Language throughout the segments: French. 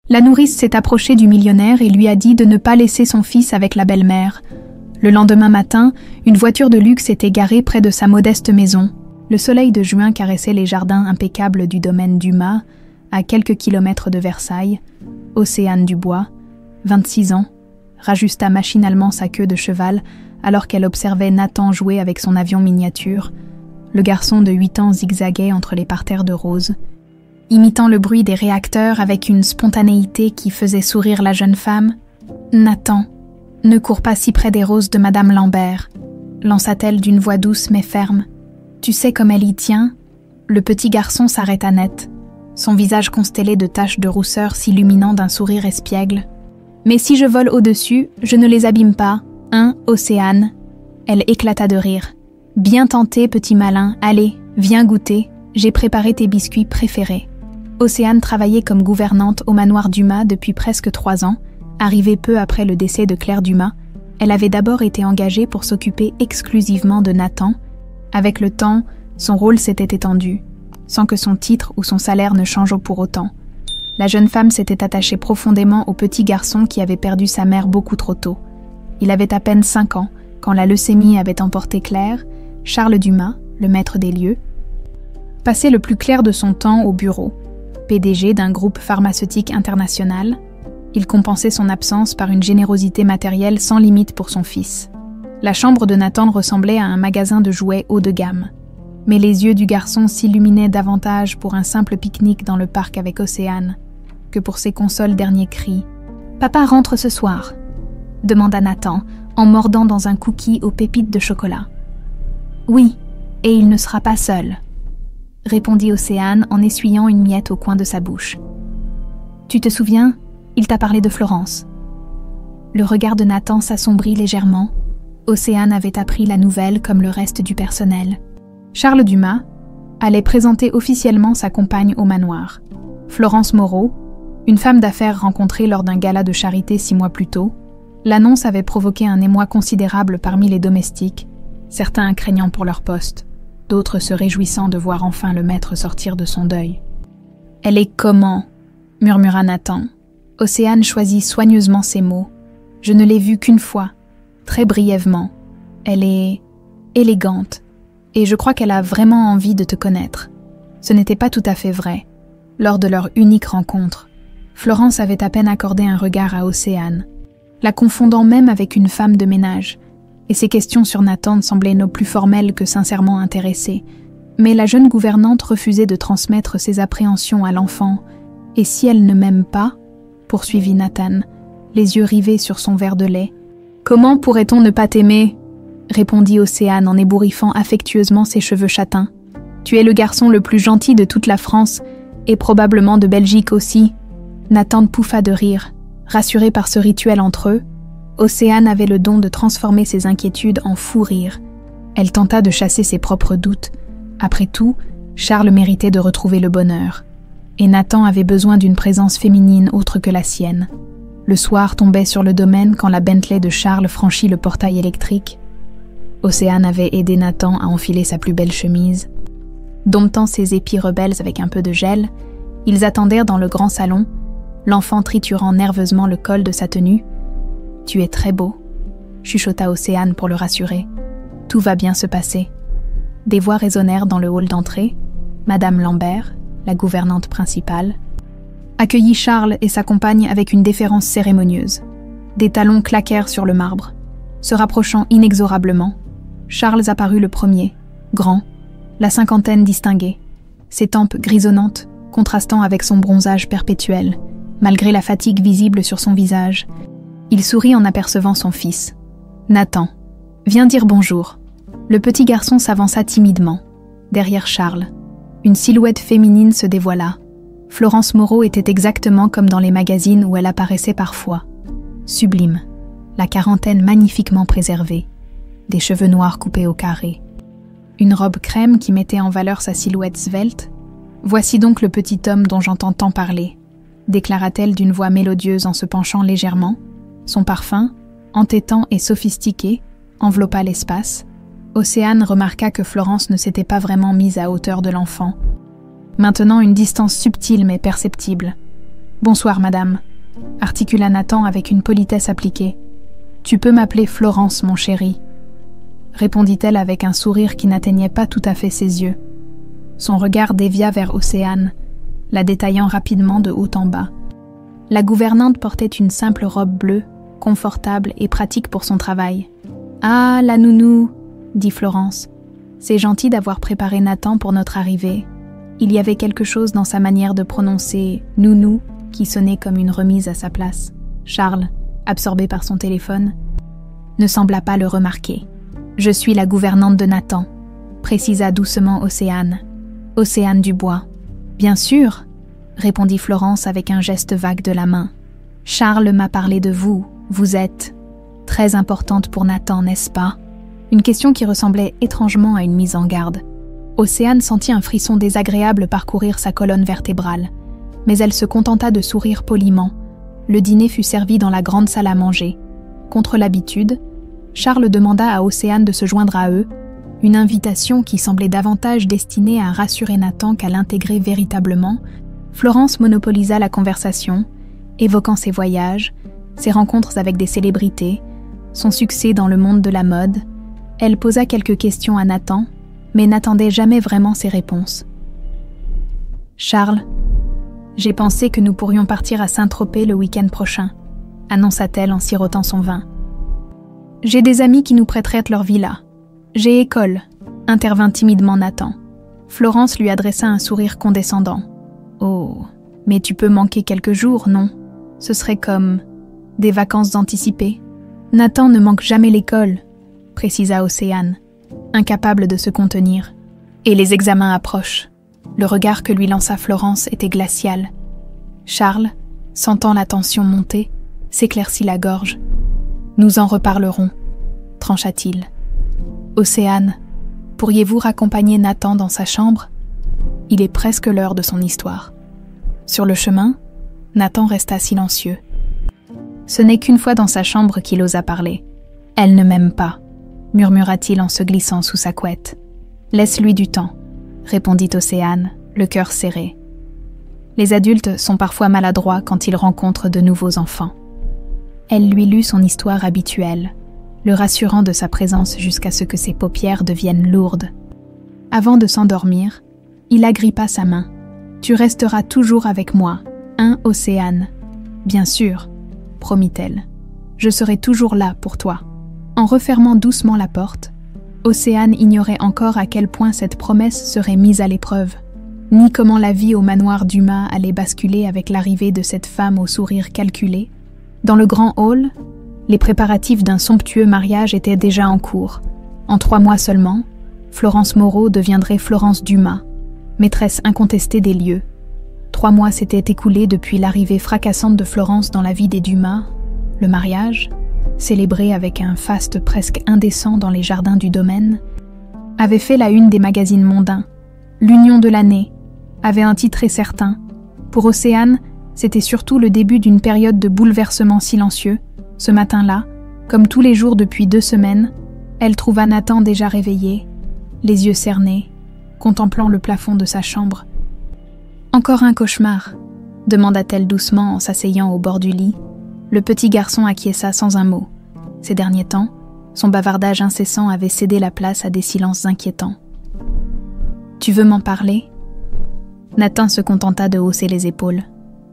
La nourrice s'est approchée du millionnaire et lui a dit de ne pas laisser son fils avec la belle-mère. Le lendemain matin, une voiture de luxe était garée près de sa modeste maison. Le soleil de juin caressait les jardins impeccables du domaine Dumas, à quelques kilomètres de Versailles. Océane Dubois, 26 ans, rajusta machinalement sa queue de cheval alors qu'elle observait Nathan jouer avec son avion miniature. Le garçon de 8 ans zigzaguait entre les parterres de roses, imitant le bruit des réacteurs avec une spontanéité qui faisait sourire la jeune femme. « Nathan, ne cours pas si près des roses de Madame Lambert », lança-t-elle d'une voix douce mais ferme. « Tu sais comme elle y tient ?» Le petit garçon s'arrêta net, son visage constellé de taches de rousseur s'illuminant d'un sourire espiègle. « Mais si je vole au-dessus, je ne les abîme pas, hein, Océane ?» Elle éclata de rire. « Bien tenté, petit malin, allez, viens goûter, j'ai préparé tes biscuits préférés. » Océane travaillait comme gouvernante au manoir Dumas depuis presque 3 ans. Arrivée peu après le décès de Claire Dumas, elle avait d'abord été engagée pour s'occuper exclusivement de Nathan. Avec le temps, son rôle s'était étendu, sans que son titre ou son salaire ne changeât pour autant. La jeune femme s'était attachée profondément au petit garçon qui avait perdu sa mère beaucoup trop tôt. Il avait à peine 5 ans quand la leucémie avait emporté Claire. Charles Dumas, le maître des lieux, passait le plus clair de son temps au bureau. PDG d'un groupe pharmaceutique international, il compensait son absence par une générosité matérielle sans limite pour son fils. La chambre de Nathan ressemblait à un magasin de jouets haut de gamme. Mais les yeux du garçon s'illuminaient davantage pour un simple pique-nique dans le parc avec Océane que pour ses consoles dernier cri. « Papa rentre ce soir ?» demanda Nathan en mordant dans un cookie aux pépites de chocolat. « Oui, et il ne sera pas seul », répondit Océane en essuyant une miette au coin de sa bouche. « Tu te souviens, il t'a parlé de Florence. » Le regard de Nathan s'assombrit légèrement. Océane avait appris la nouvelle comme le reste du personnel. Charles Dumas allait présenter officiellement sa compagne au manoir. Florence Moreau, une femme d'affaires rencontrée lors d'un gala de charité 6 mois plus tôt. L'annonce avait provoqué un émoi considérable parmi les domestiques, certains craignant pour leur poste, d'autres se réjouissant de voir enfin le maître sortir de son deuil. « Elle est comment ?» murmura Nathan. Océane choisit soigneusement ses mots. « Je ne l'ai vue qu'une fois, très brièvement. Elle est élégante, et je crois qu'elle a vraiment envie de te connaître. » Ce n'était pas tout à fait vrai. Lors de leur unique rencontre, Florence avait à peine accordé un regard à Océane, la confondant même avec une femme de ménage, et ses questions sur Nathan semblaient no plus formelles que sincèrement intéressées. Mais la jeune gouvernante refusait de transmettre ses appréhensions à l'enfant. « Et si elle ne m'aime pas ?» poursuivit Nathan, les yeux rivés sur son verre de lait. « Comment pourrait-on ne pas t'aimer ?» répondit Océane en ébouriffant affectueusement ses cheveux châtains. « Tu es le garçon le plus gentil de toute la France, et probablement de Belgique aussi. » Nathan pouffa de rire. Rassuré par ce rituel entre eux, Océane avait le don de transformer ses inquiétudes en fou rire. Elle tenta de chasser ses propres doutes. Après tout, Charles méritait de retrouver le bonheur. Et Nathan avait besoin d'une présence féminine autre que la sienne. Le soir tombait sur le domaine quand la Bentley de Charles franchit le portail électrique. Océane avait aidé Nathan à enfiler sa plus belle chemise. Domptant ses épis rebelles avec un peu de gel, ils attendèrent dans le grand salon, l'enfant triturant nerveusement le col de sa tenue. « Tu es très beau », chuchota Océane pour le rassurer. « Tout va bien se passer. » Des voix résonnèrent dans le hall d'entrée. Madame Lambert, la gouvernante principale, accueillit Charles et sa compagne avec une déférence cérémonieuse. Des talons claquèrent sur le marbre. Se rapprochant inexorablement, Charles apparut le premier, grand, la cinquantaine distinguée, ses tempes grisonnantes contrastant avec son bronzage perpétuel, malgré la fatigue visible sur son visage. Il sourit en apercevant son fils. « Nathan, viens dire bonjour. » Le petit garçon s'avança timidement. Derrière Charles, une silhouette féminine se dévoila. Florence Moreau était exactement comme dans les magazines où elle apparaissait parfois. Sublime, la quarantaine magnifiquement préservée, des cheveux noirs coupés au carré, une robe crème qui mettait en valeur sa silhouette svelte. « Voici donc le petit homme dont j'entends tant parler », déclara-t-elle d'une voix mélodieuse en se penchant légèrement. Son parfum, entêtant et sophistiqué, enveloppa l'espace. Océane remarqua que Florence ne s'était pas vraiment mise à hauteur de l'enfant. Maintenant une distance subtile mais perceptible. Bonsoir, madame, articula Nathan avec une politesse appliquée. Tu peux m'appeler Florence, mon chéri, répondit-elle avec un sourire qui n'atteignait pas tout à fait ses yeux. Son regard dévia vers Océane, la détaillant rapidement de haut en bas. La gouvernante portait une simple robe bleue, confortable et pratique pour son travail. « Ah, la nounou !» dit Florence. « C'est gentil d'avoir préparé Nathan pour notre arrivée. » Il y avait quelque chose dans sa manière de prononcer « nounou » qui sonnait comme une remise à sa place. Charles, absorbé par son téléphone, ne sembla pas le remarquer. « Je suis la gouvernante de Nathan », précisa doucement Océane. « Océane Dubois. »« Bien sûr », répondit Florence avec un geste vague de la main. « Charles m'a parlé de vous. Vous êtes très importante pour Nathan, n'est-ce pas ?» Une question qui ressemblait étrangement à une mise en garde. Océane sentit un frisson désagréable parcourir sa colonne vertébrale, mais elle se contenta de sourire poliment. Le dîner fut servi dans la grande salle à manger. Contre l'habitude, Charles demanda à Océane de se joindre à eux, une invitation qui semblait davantage destinée à rassurer Nathan qu'à l'intégrer véritablement. Florence monopolisa la conversation, évoquant ses voyages, ses rencontres avec des célébrités, son succès dans le monde de la mode. Elle posa quelques questions à Nathan, mais n'attendait jamais vraiment ses réponses. « Charles, j'ai pensé que nous pourrions partir à Saint-Tropez le week-end prochain, » annonça-t-elle en sirotant son vin. « J'ai des amis qui nous prêteraient leur villa. J'ai école, » intervint timidement Nathan. Florence lui adressa un sourire condescendant. « Oh, mais tu peux manquer quelques jours, non? Ce serait comme des vacances anticipées. » « Nathan ne manque jamais l'école, » précisa Océane, incapable de se contenir. Et les examens approchent. Le regard que lui lança Florence était glacial. Charles, sentant la tension monter, s'éclaircit la gorge. « Nous en reparlerons, » trancha-t-il. « Océane, pourriez-vous raccompagner Nathan dans sa chambre? Il est presque l'heure de son histoire. » Sur le chemin, Nathan resta silencieux. Ce n'est qu'une fois dans sa chambre qu'il osa parler. « Elle ne m'aime pas, » murmura-t-il en se glissant sous sa couette. « Laisse-lui du temps, » répondit Océane, le cœur serré. Les adultes sont parfois maladroits quand ils rencontrent de nouveaux enfants. Elle lui lut son histoire habituelle, le rassurant de sa présence jusqu'à ce que ses paupières deviennent lourdes. Avant de s'endormir, il agrippa sa main. « Tu resteras toujours avec moi, hein, Océane ? » « Bien sûr, » promit-elle. « Je serai toujours là pour toi. » En refermant doucement la porte, Océane ignorait encore à quel point cette promesse serait mise à l'épreuve, ni comment la vie au manoir Dumas allait basculer avec l'arrivée de cette femme au sourire calculé. Dans le grand hall, les préparatifs d'un somptueux mariage étaient déjà en cours. En 3 mois seulement, Florence Moreau deviendrait Florence Dumas, maîtresse incontestée des lieux. 3 mois s'étaient écoulés depuis l'arrivée fracassante de Florence dans la vie des Dumas. Le mariage, célébré avec un faste presque indécent dans les jardins du domaine, avait fait la une des magazines mondains. L'union de l'année avait un titre certain. Pour Océane, c'était surtout le début d'une période de bouleversement silencieux. Ce matin-là, comme tous les jours depuis 2 semaines, elle trouva Nathan déjà réveillé, les yeux cernés, contemplant le plafond de sa chambre. « Encore un cauchemar ?» demanda-t-elle doucement en s'asseyant au bord du lit. Le petit garçon acquiesça sans un mot. Ces derniers temps, son bavardage incessant avait cédé la place à des silences inquiétants. « Tu veux m'en parler ?» Nathan se contenta de hausser les épaules,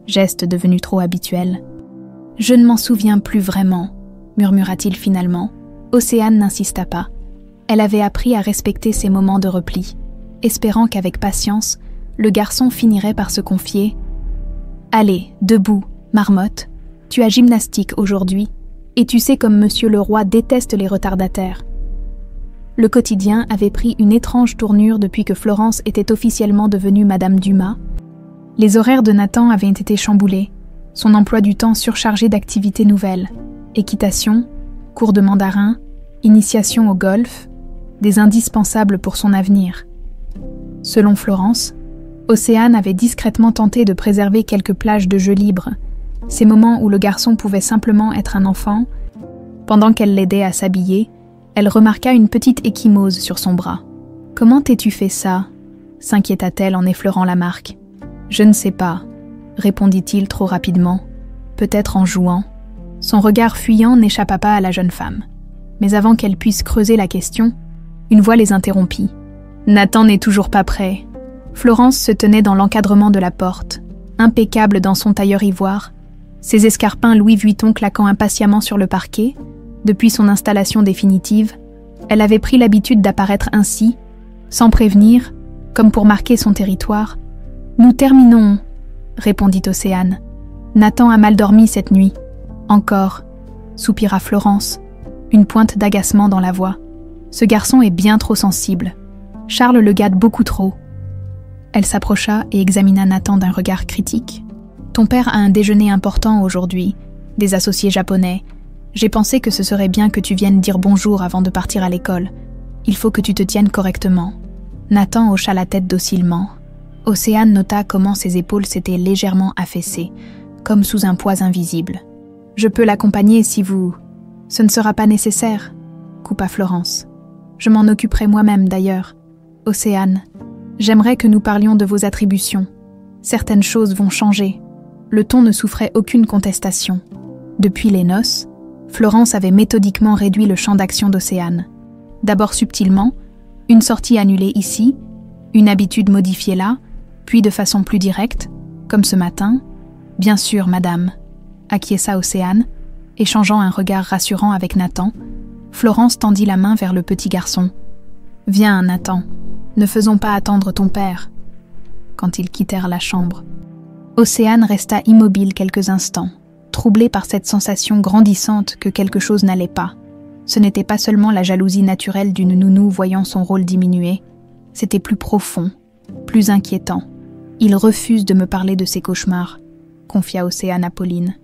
geste devenu trop habituel. « Je ne m'en souviens plus vraiment, » murmura-t-il finalement. Océane n'insista pas. Elle avait appris à respecter ses moments de repli, espérant qu'avec patience, le garçon finirait par se confier. « Allez, debout, marmotte, tu as gymnastique aujourd'hui, et tu sais comme Monsieur le Roi déteste les retardataires. » Le quotidien avait pris une étrange tournure depuis que Florence était officiellement devenue Madame Dumas. Les horaires de Nathan avaient été chamboulés, son emploi du temps surchargé d'activités nouvelles, équitation, cours de mandarin, initiation au golf, des indispensables pour son avenir. Selon Florence, Océane avait discrètement tenté de préserver quelques plages de jeux libres, ces moments où le garçon pouvait simplement être un enfant. Pendant qu'elle l'aidait à s'habiller, elle remarqua une petite ecchymose sur son bras. « Comment t'es-tu fait ça ?» s'inquiéta-t-elle en effleurant la marque. « Je ne sais pas. répondit-il trop rapidement, peut-être en jouant. Son regard fuyant n'échappa pas à la jeune femme. Mais avant qu'elle puisse creuser la question, une voix les interrompit. Nathan n'est toujours pas prêt. Florence se tenait dans l'encadrement de la porte, impeccable dans son tailleur ivoire, ses escarpins Louis Vuitton claquant impatiemment sur le parquet. Depuis son installation définitive, elle avait pris l'habitude d'apparaître ainsi, sans prévenir, comme pour marquer son territoire. « Nous terminons », répondit Océane. « Nathan a mal dormi cette nuit. »« Encore », soupira Florence, une pointe d'agacement dans la voix. « Ce garçon est bien trop sensible. Charles le gâte beaucoup trop. » Elle s'approcha et examina Nathan d'un regard critique. « Ton père a un déjeuner important aujourd'hui, des associés japonais. J'ai pensé que ce serait bien que tu viennes dire bonjour avant de partir à l'école. Il faut que tu te tiennes correctement. » Nathan hocha la tête docilement. Océane nota comment ses épaules s'étaient légèrement affaissées, comme sous un poids invisible. « Je peux l'accompagner si vous... »« Ce ne sera pas nécessaire, » coupa Florence. « Je m'en occuperai moi-même d'ailleurs. Océane, j'aimerais que nous parlions de vos attributions. Certaines choses vont changer. » Le ton ne souffrait aucune contestation. Depuis les noces, Florence avait méthodiquement réduit le champ d'action d'Océane. D'abord subtilement, une sortie annulée ici, une habitude modifiée là, puis de façon plus directe, comme ce matin. « Bien sûr, madame », acquiesça Océane, échangeant un regard rassurant avec Nathan. Florence tendit la main vers le petit garçon. « Viens, Nathan, ne faisons pas attendre ton père. » Quand ils quittèrent la chambre, Océane resta immobile quelques instants, troublée par cette sensation grandissante que quelque chose n'allait pas. Ce n'était pas seulement la jalousie naturelle d'une nounou voyant son rôle diminuer, c'était plus profond, plus inquiétant. « Il refuse de me parler de ses cauchemars », confia Océane à Pauline.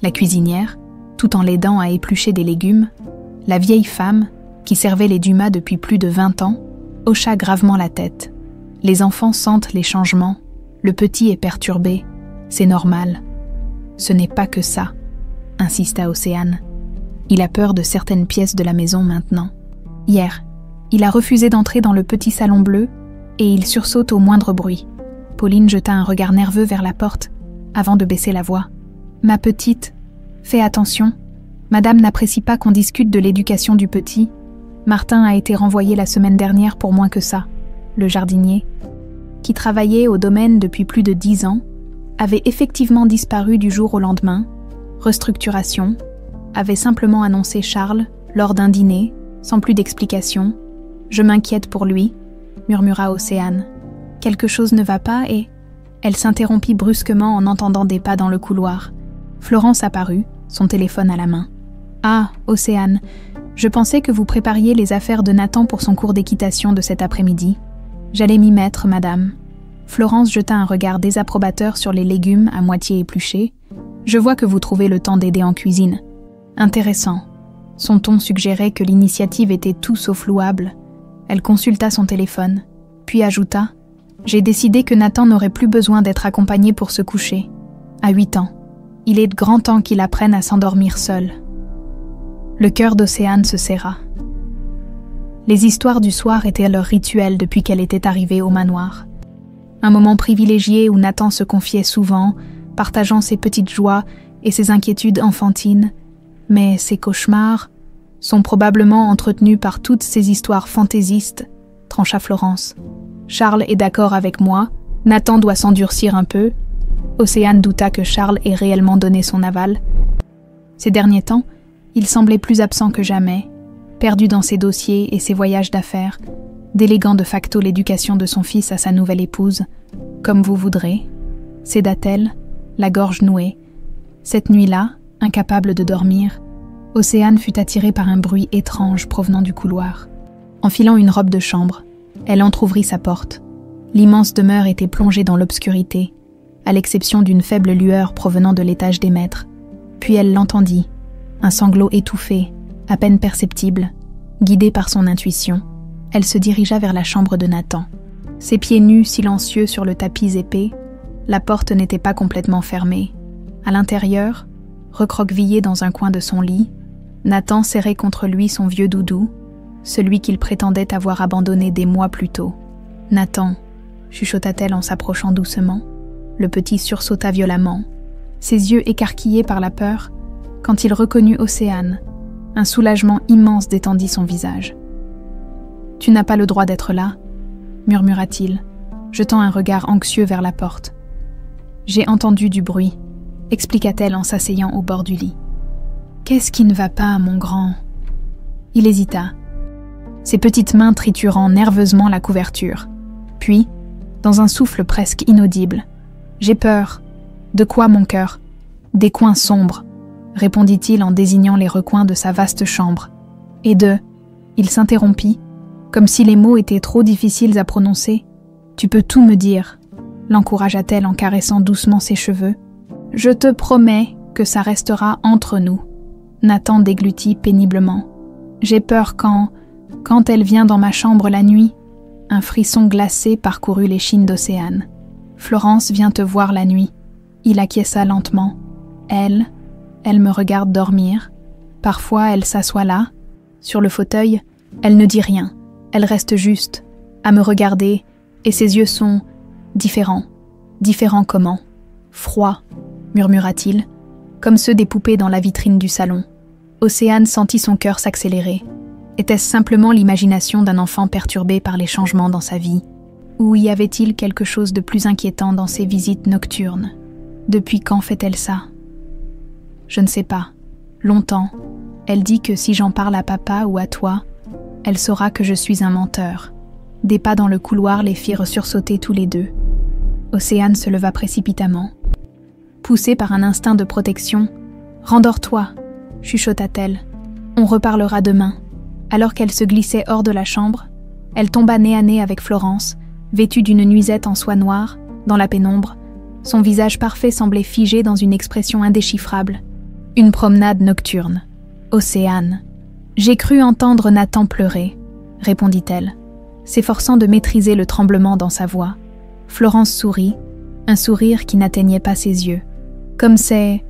La cuisinière, tout en l'aidant à éplucher des légumes, la vieille femme, qui servait les Dumas depuis plus de 20 ans, hocha gravement la tête. Les enfants sentent les changements, le petit est perturbé, c'est normal. Ce n'est pas que ça, insista Océane. Il a peur de certaines pièces de la maison maintenant. Hier, il a refusé d'entrer dans le petit salon bleu et il sursaute au moindre bruit. Pauline jeta un regard nerveux vers la porte avant de baisser la voix. « Ma petite, fais attention. Madame n'apprécie pas qu'on discute de l'éducation du petit. Martin a été renvoyé la semaine dernière pour moins que ça. » Le jardinier, qui travaillait au domaine depuis plus de 10 ans, avait effectivement disparu du jour au lendemain. Restructuration, avait simplement annoncé Charles lors d'un dîner, sans plus d'explication. « Je m'inquiète pour lui », murmura Océane. « Quelque chose ne va pas et... » Elle s'interrompit brusquement en entendant des pas dans le couloir. Florence apparut, son téléphone à la main. « Ah, Océane, je pensais que vous prépariez les affaires de Nathan pour son cours d'équitation de cet après-midi. J'allais m'y mettre, madame. » Florence jeta un regard désapprobateur sur les légumes à moitié épluchés. « Je vois que vous trouvez le temps d'aider en cuisine. » Intéressant. Son ton suggérait que l'initiative était tout sauf louable. Elle consulta son téléphone, puis ajouta « J'ai décidé que Nathan n'aurait plus besoin d'être accompagné pour se coucher. À 8 ans. Il est de grand temps qu'il apprenne à s'endormir seul. » Le cœur d'Océane se serra. Les histoires du soir étaient leur rituel depuis qu'elle était arrivée au manoir. Un moment privilégié où Nathan se confiait souvent, partageant ses petites joies et ses inquiétudes enfantines. Mais ses cauchemars sont probablement entretenus par toutes ces histoires fantaisistes, trancha Florence. Charles est d'accord avec moi, Nathan doit s'endurcir un peu. Océane douta que Charles ait réellement donné son aval. Ces derniers temps, il semblait plus absent que jamais, perdu dans ses dossiers et ses voyages d'affaires, déléguant de facto l'éducation de son fils à sa nouvelle épouse. « Comme vous voudrez », céda-t-elle, la gorge nouée. Cette nuit-là, incapable de dormir, Océane fut attirée par un bruit étrange provenant du couloir. Enfilant une robe de chambre, elle entr'ouvrit sa porte. L'immense demeure était plongée dans l'obscurité, à l'exception d'une faible lueur provenant de l'étage des maîtres. Puis elle l'entendit, un sanglot étouffé, à peine perceptible. Guidée par son intuition, elle se dirigea vers la chambre de Nathan. Ses pieds nus silencieux sur le tapis épais, la porte n'était pas complètement fermée. À l'intérieur, recroquevillé dans un coin de son lit, Nathan serrait contre lui son vieux doudou, celui qu'il prétendait avoir abandonné des mois plus tôt. « Nathan », chuchota-t-elle en s'approchant doucement, « Le petit sursauta violemment, ses yeux écarquillés par la peur, quand il reconnut Océane. Un soulagement immense détendit son visage. « Tu n'as pas le droit d'être là, » murmura-t-il, jetant un regard anxieux vers la porte. « J'ai entendu du bruit, » expliqua-t-elle en s'asseyant au bord du lit. « Qu'est-ce qui ne va pas, mon grand ?» Il hésita, ses petites mains triturant nerveusement la couverture. Puis, dans un souffle presque inaudible, « J'ai peur. »« De quoi, mon cœur ?»« Des coins sombres, » répondit-il en désignant les recoins de sa vaste chambre. « Et de... » Il s'interrompit, comme si les mots étaient trop difficiles à prononcer. « Tu peux tout me dire, » l'encouragea-t-elle en caressant doucement ses cheveux. « Je te promets que ça restera entre nous. » Nathan déglutit péniblement. « J'ai peur quand elle vient dans ma chambre la nuit. » Un frisson glacé parcourut l'échine d'Océane. « Florence vient te voir la nuit. » Il acquiesça lentement. « Elle me regarde dormir. Parfois, elle s'assoit là, sur le fauteuil. Elle ne dit rien. Elle reste juste, à me regarder, et ses yeux sont différents. Différents comment? Froids, murmura-t-il, comme ceux des poupées dans la vitrine du salon. Océane sentit son cœur s'accélérer. Était-ce simplement l'imagination d'un enfant perturbé par les changements dans sa vie? Ou y avait-il quelque chose de plus inquiétant dans ses visites nocturnes? Depuis quand fait-elle ça? Je ne sais pas. Longtemps. Elle dit que si j'en parle à papa ou à toi, elle saura que je suis un menteur. Des pas dans le couloir les firent sursauter tous les deux. Océane se leva précipitamment. Poussée par un instinct de protection, « Rendors-toi » chuchota-t-elle. « On reparlera demain. » Alors qu'elle se glissait hors de la chambre, elle tomba nez à nez avec Florence, vêtue d'une nuisette en soie noire, dans la pénombre. Son visage parfait semblait figé dans une expression indéchiffrable. Une promenade nocturne. Océane. « J'ai cru entendre Nathan pleurer, » répondit-elle, s'efforçant de maîtriser le tremblement dans sa voix. Florence sourit, un sourire qui n'atteignait pas ses yeux. « Comme c'est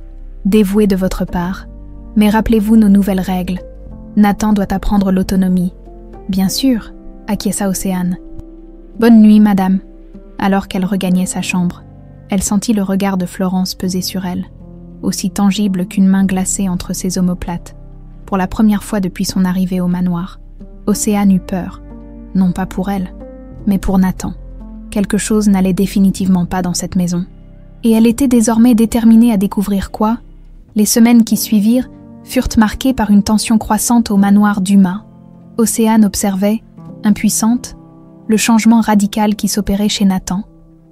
dévoué de votre part. Mais rappelez-vous nos nouvelles règles. Nathan doit apprendre l'autonomie. »« Bien sûr, » acquiesça Océane. « Bonne nuit, madame. » Alors qu'elle regagnait sa chambre, elle sentit le regard de Florence peser sur elle, aussi tangible qu'une main glacée entre ses omoplates. Pour la première fois depuis son arrivée au manoir, Océane eut peur, non pas pour elle, mais pour Nathan. Quelque chose n'allait définitivement pas dans cette maison. Et elle était désormais déterminée à découvrir quoi? Les semaines qui suivirent furent marquées par une tension croissante au manoir Dumas. Océane observait, impuissante, le changement radical qui s'opérait chez Nathan.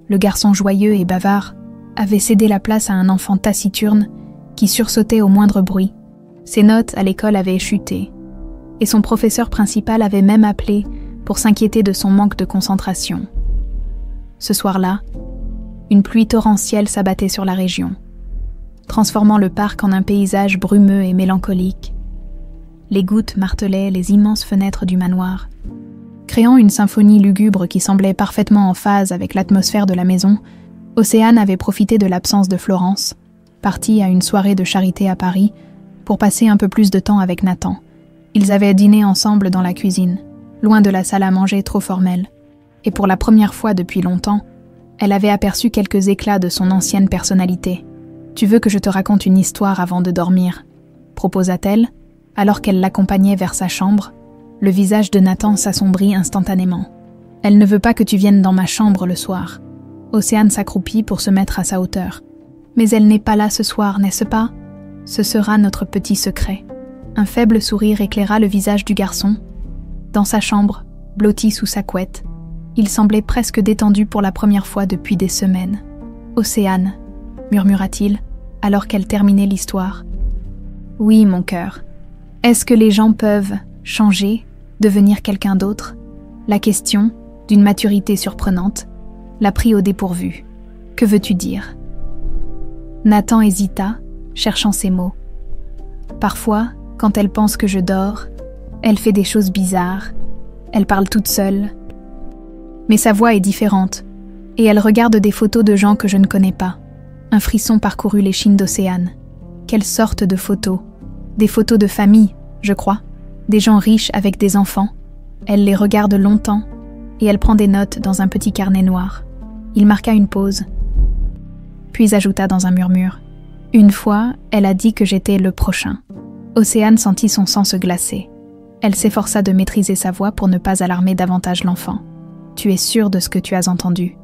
Le garçon joyeux et bavard avait cédé la place à un enfant taciturne qui sursautait au moindre bruit. Ses notes à l'école avaient chuté, et son professeur principal avait même appelé pour s'inquiéter de son manque de concentration. Ce soir-là, une pluie torrentielle s'abattait sur la région, transformant le parc en un paysage brumeux et mélancolique. Les gouttes martelaient les immenses fenêtres du manoir. Créant une symphonie lugubre qui semblait parfaitement en phase avec l'atmosphère de la maison, Océane avait profité de l'absence de Florence, partie à une soirée de charité à Paris, pour passer un peu plus de temps avec Nathan. Ils avaient dîné ensemble dans la cuisine, loin de la salle à manger trop formelle. Et pour la première fois depuis longtemps, elle avait aperçu quelques éclats de son ancienne personnalité. « Tu veux que je te raconte une histoire avant de dormir ?» proposa-t-elle, alors qu'elle l'accompagnait vers sa chambre. Le visage de Nathan s'assombrit instantanément. « Elle ne veut pas que tu viennes dans ma chambre le soir. » Océane s'accroupit pour se mettre à sa hauteur. « Mais elle n'est pas là ce soir, n'est-ce pas ? Ce sera notre petit secret. » Un faible sourire éclaira le visage du garçon. Dans sa chambre, blotti sous sa couette, il semblait presque détendu pour la première fois depuis des semaines. « Océane, » murmura-t-il, alors qu'elle terminait l'histoire. « Oui, mon cœur. Est-ce que les gens peuvent changer, devenir quelqu'un d'autre ?» La question, d'une maturité surprenante, la prit au dépourvu. « Que veux-tu dire ?» Nathan hésita, cherchant ses mots. « Parfois, quand elle pense que je dors, elle fait des choses bizarres. Elle parle toute seule. Mais sa voix est différente, et elle regarde des photos de gens que je ne connais pas. » Un frisson parcourut l'échine d'Océane. Quelle sorte de photos? Des photos de famille, je crois. Des gens riches avec des enfants. Elle les regarde longtemps, et elle prend des notes dans un petit carnet noir. Il marqua une pause. puis ajouta dans un murmure. « Une fois, elle a dit que j'étais le prochain. » Océane sentit son sang se glacer. Elle s'efforça de maîtriser sa voix pour ne pas alarmer davantage l'enfant. « Tu es sûre de ce que tu as entendu ?»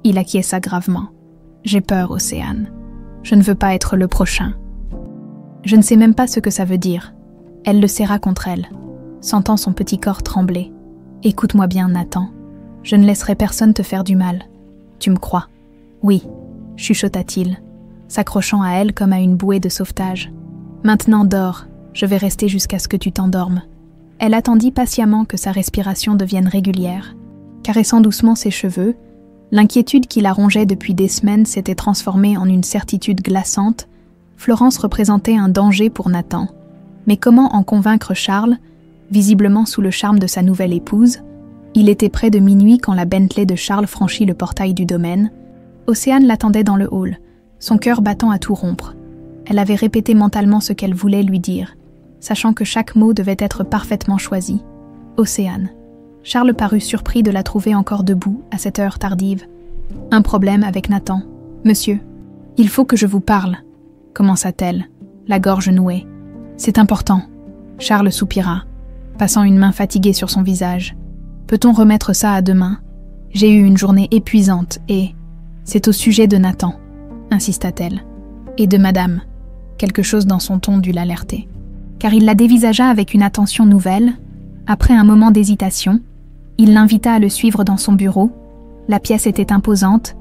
Il acquiesça gravement. « J'ai peur, Océane. Je ne veux pas être le prochain. » Je ne sais même pas ce que ça veut dire. Elle le serra contre elle, sentant son petit corps trembler. « Écoute-moi bien, Nathan. Je ne laisserai personne te faire du mal. Tu me crois ? » « Oui, » chuchota-t-il, s'accrochant à elle comme à une bouée de sauvetage. « Maintenant dors, je vais rester jusqu'à ce que tu t'endormes. » Elle attendit patiemment que sa respiration devienne régulière. Caressant doucement ses cheveux, l'inquiétude qui la rongeait depuis des semaines s'était transformée en une certitude glaçante. Florence représentait un danger pour Nathan. Mais comment en convaincre Charles, visiblement sous le charme de sa nouvelle épouse? Il était près de minuit quand la Bentley de Charles franchit le portail du domaine. Océane l'attendait dans le hall, son cœur battant à tout rompre. Elle avait répété mentalement ce qu'elle voulait lui dire, sachant que chaque mot devait être parfaitement choisi. Océane. Charles parut surpris de la trouver encore debout à cette heure tardive. « Un problème avec Nathan. Monsieur, il faut que je vous parle, » commença-t-elle, la gorge nouée. « C'est important. » Charles soupira, passant une main fatiguée sur son visage. « Peut-on remettre ça à demain? J'ai eu une journée épuisante et... C'est au sujet de Nathan, » insista-t-elle. « Et de madame. » Quelque chose dans son ton dut l'alerter. Car il la dévisagea avec une attention nouvelle. Après un moment d'hésitation, il l'invita à le suivre dans son bureau. La pièce était imposante,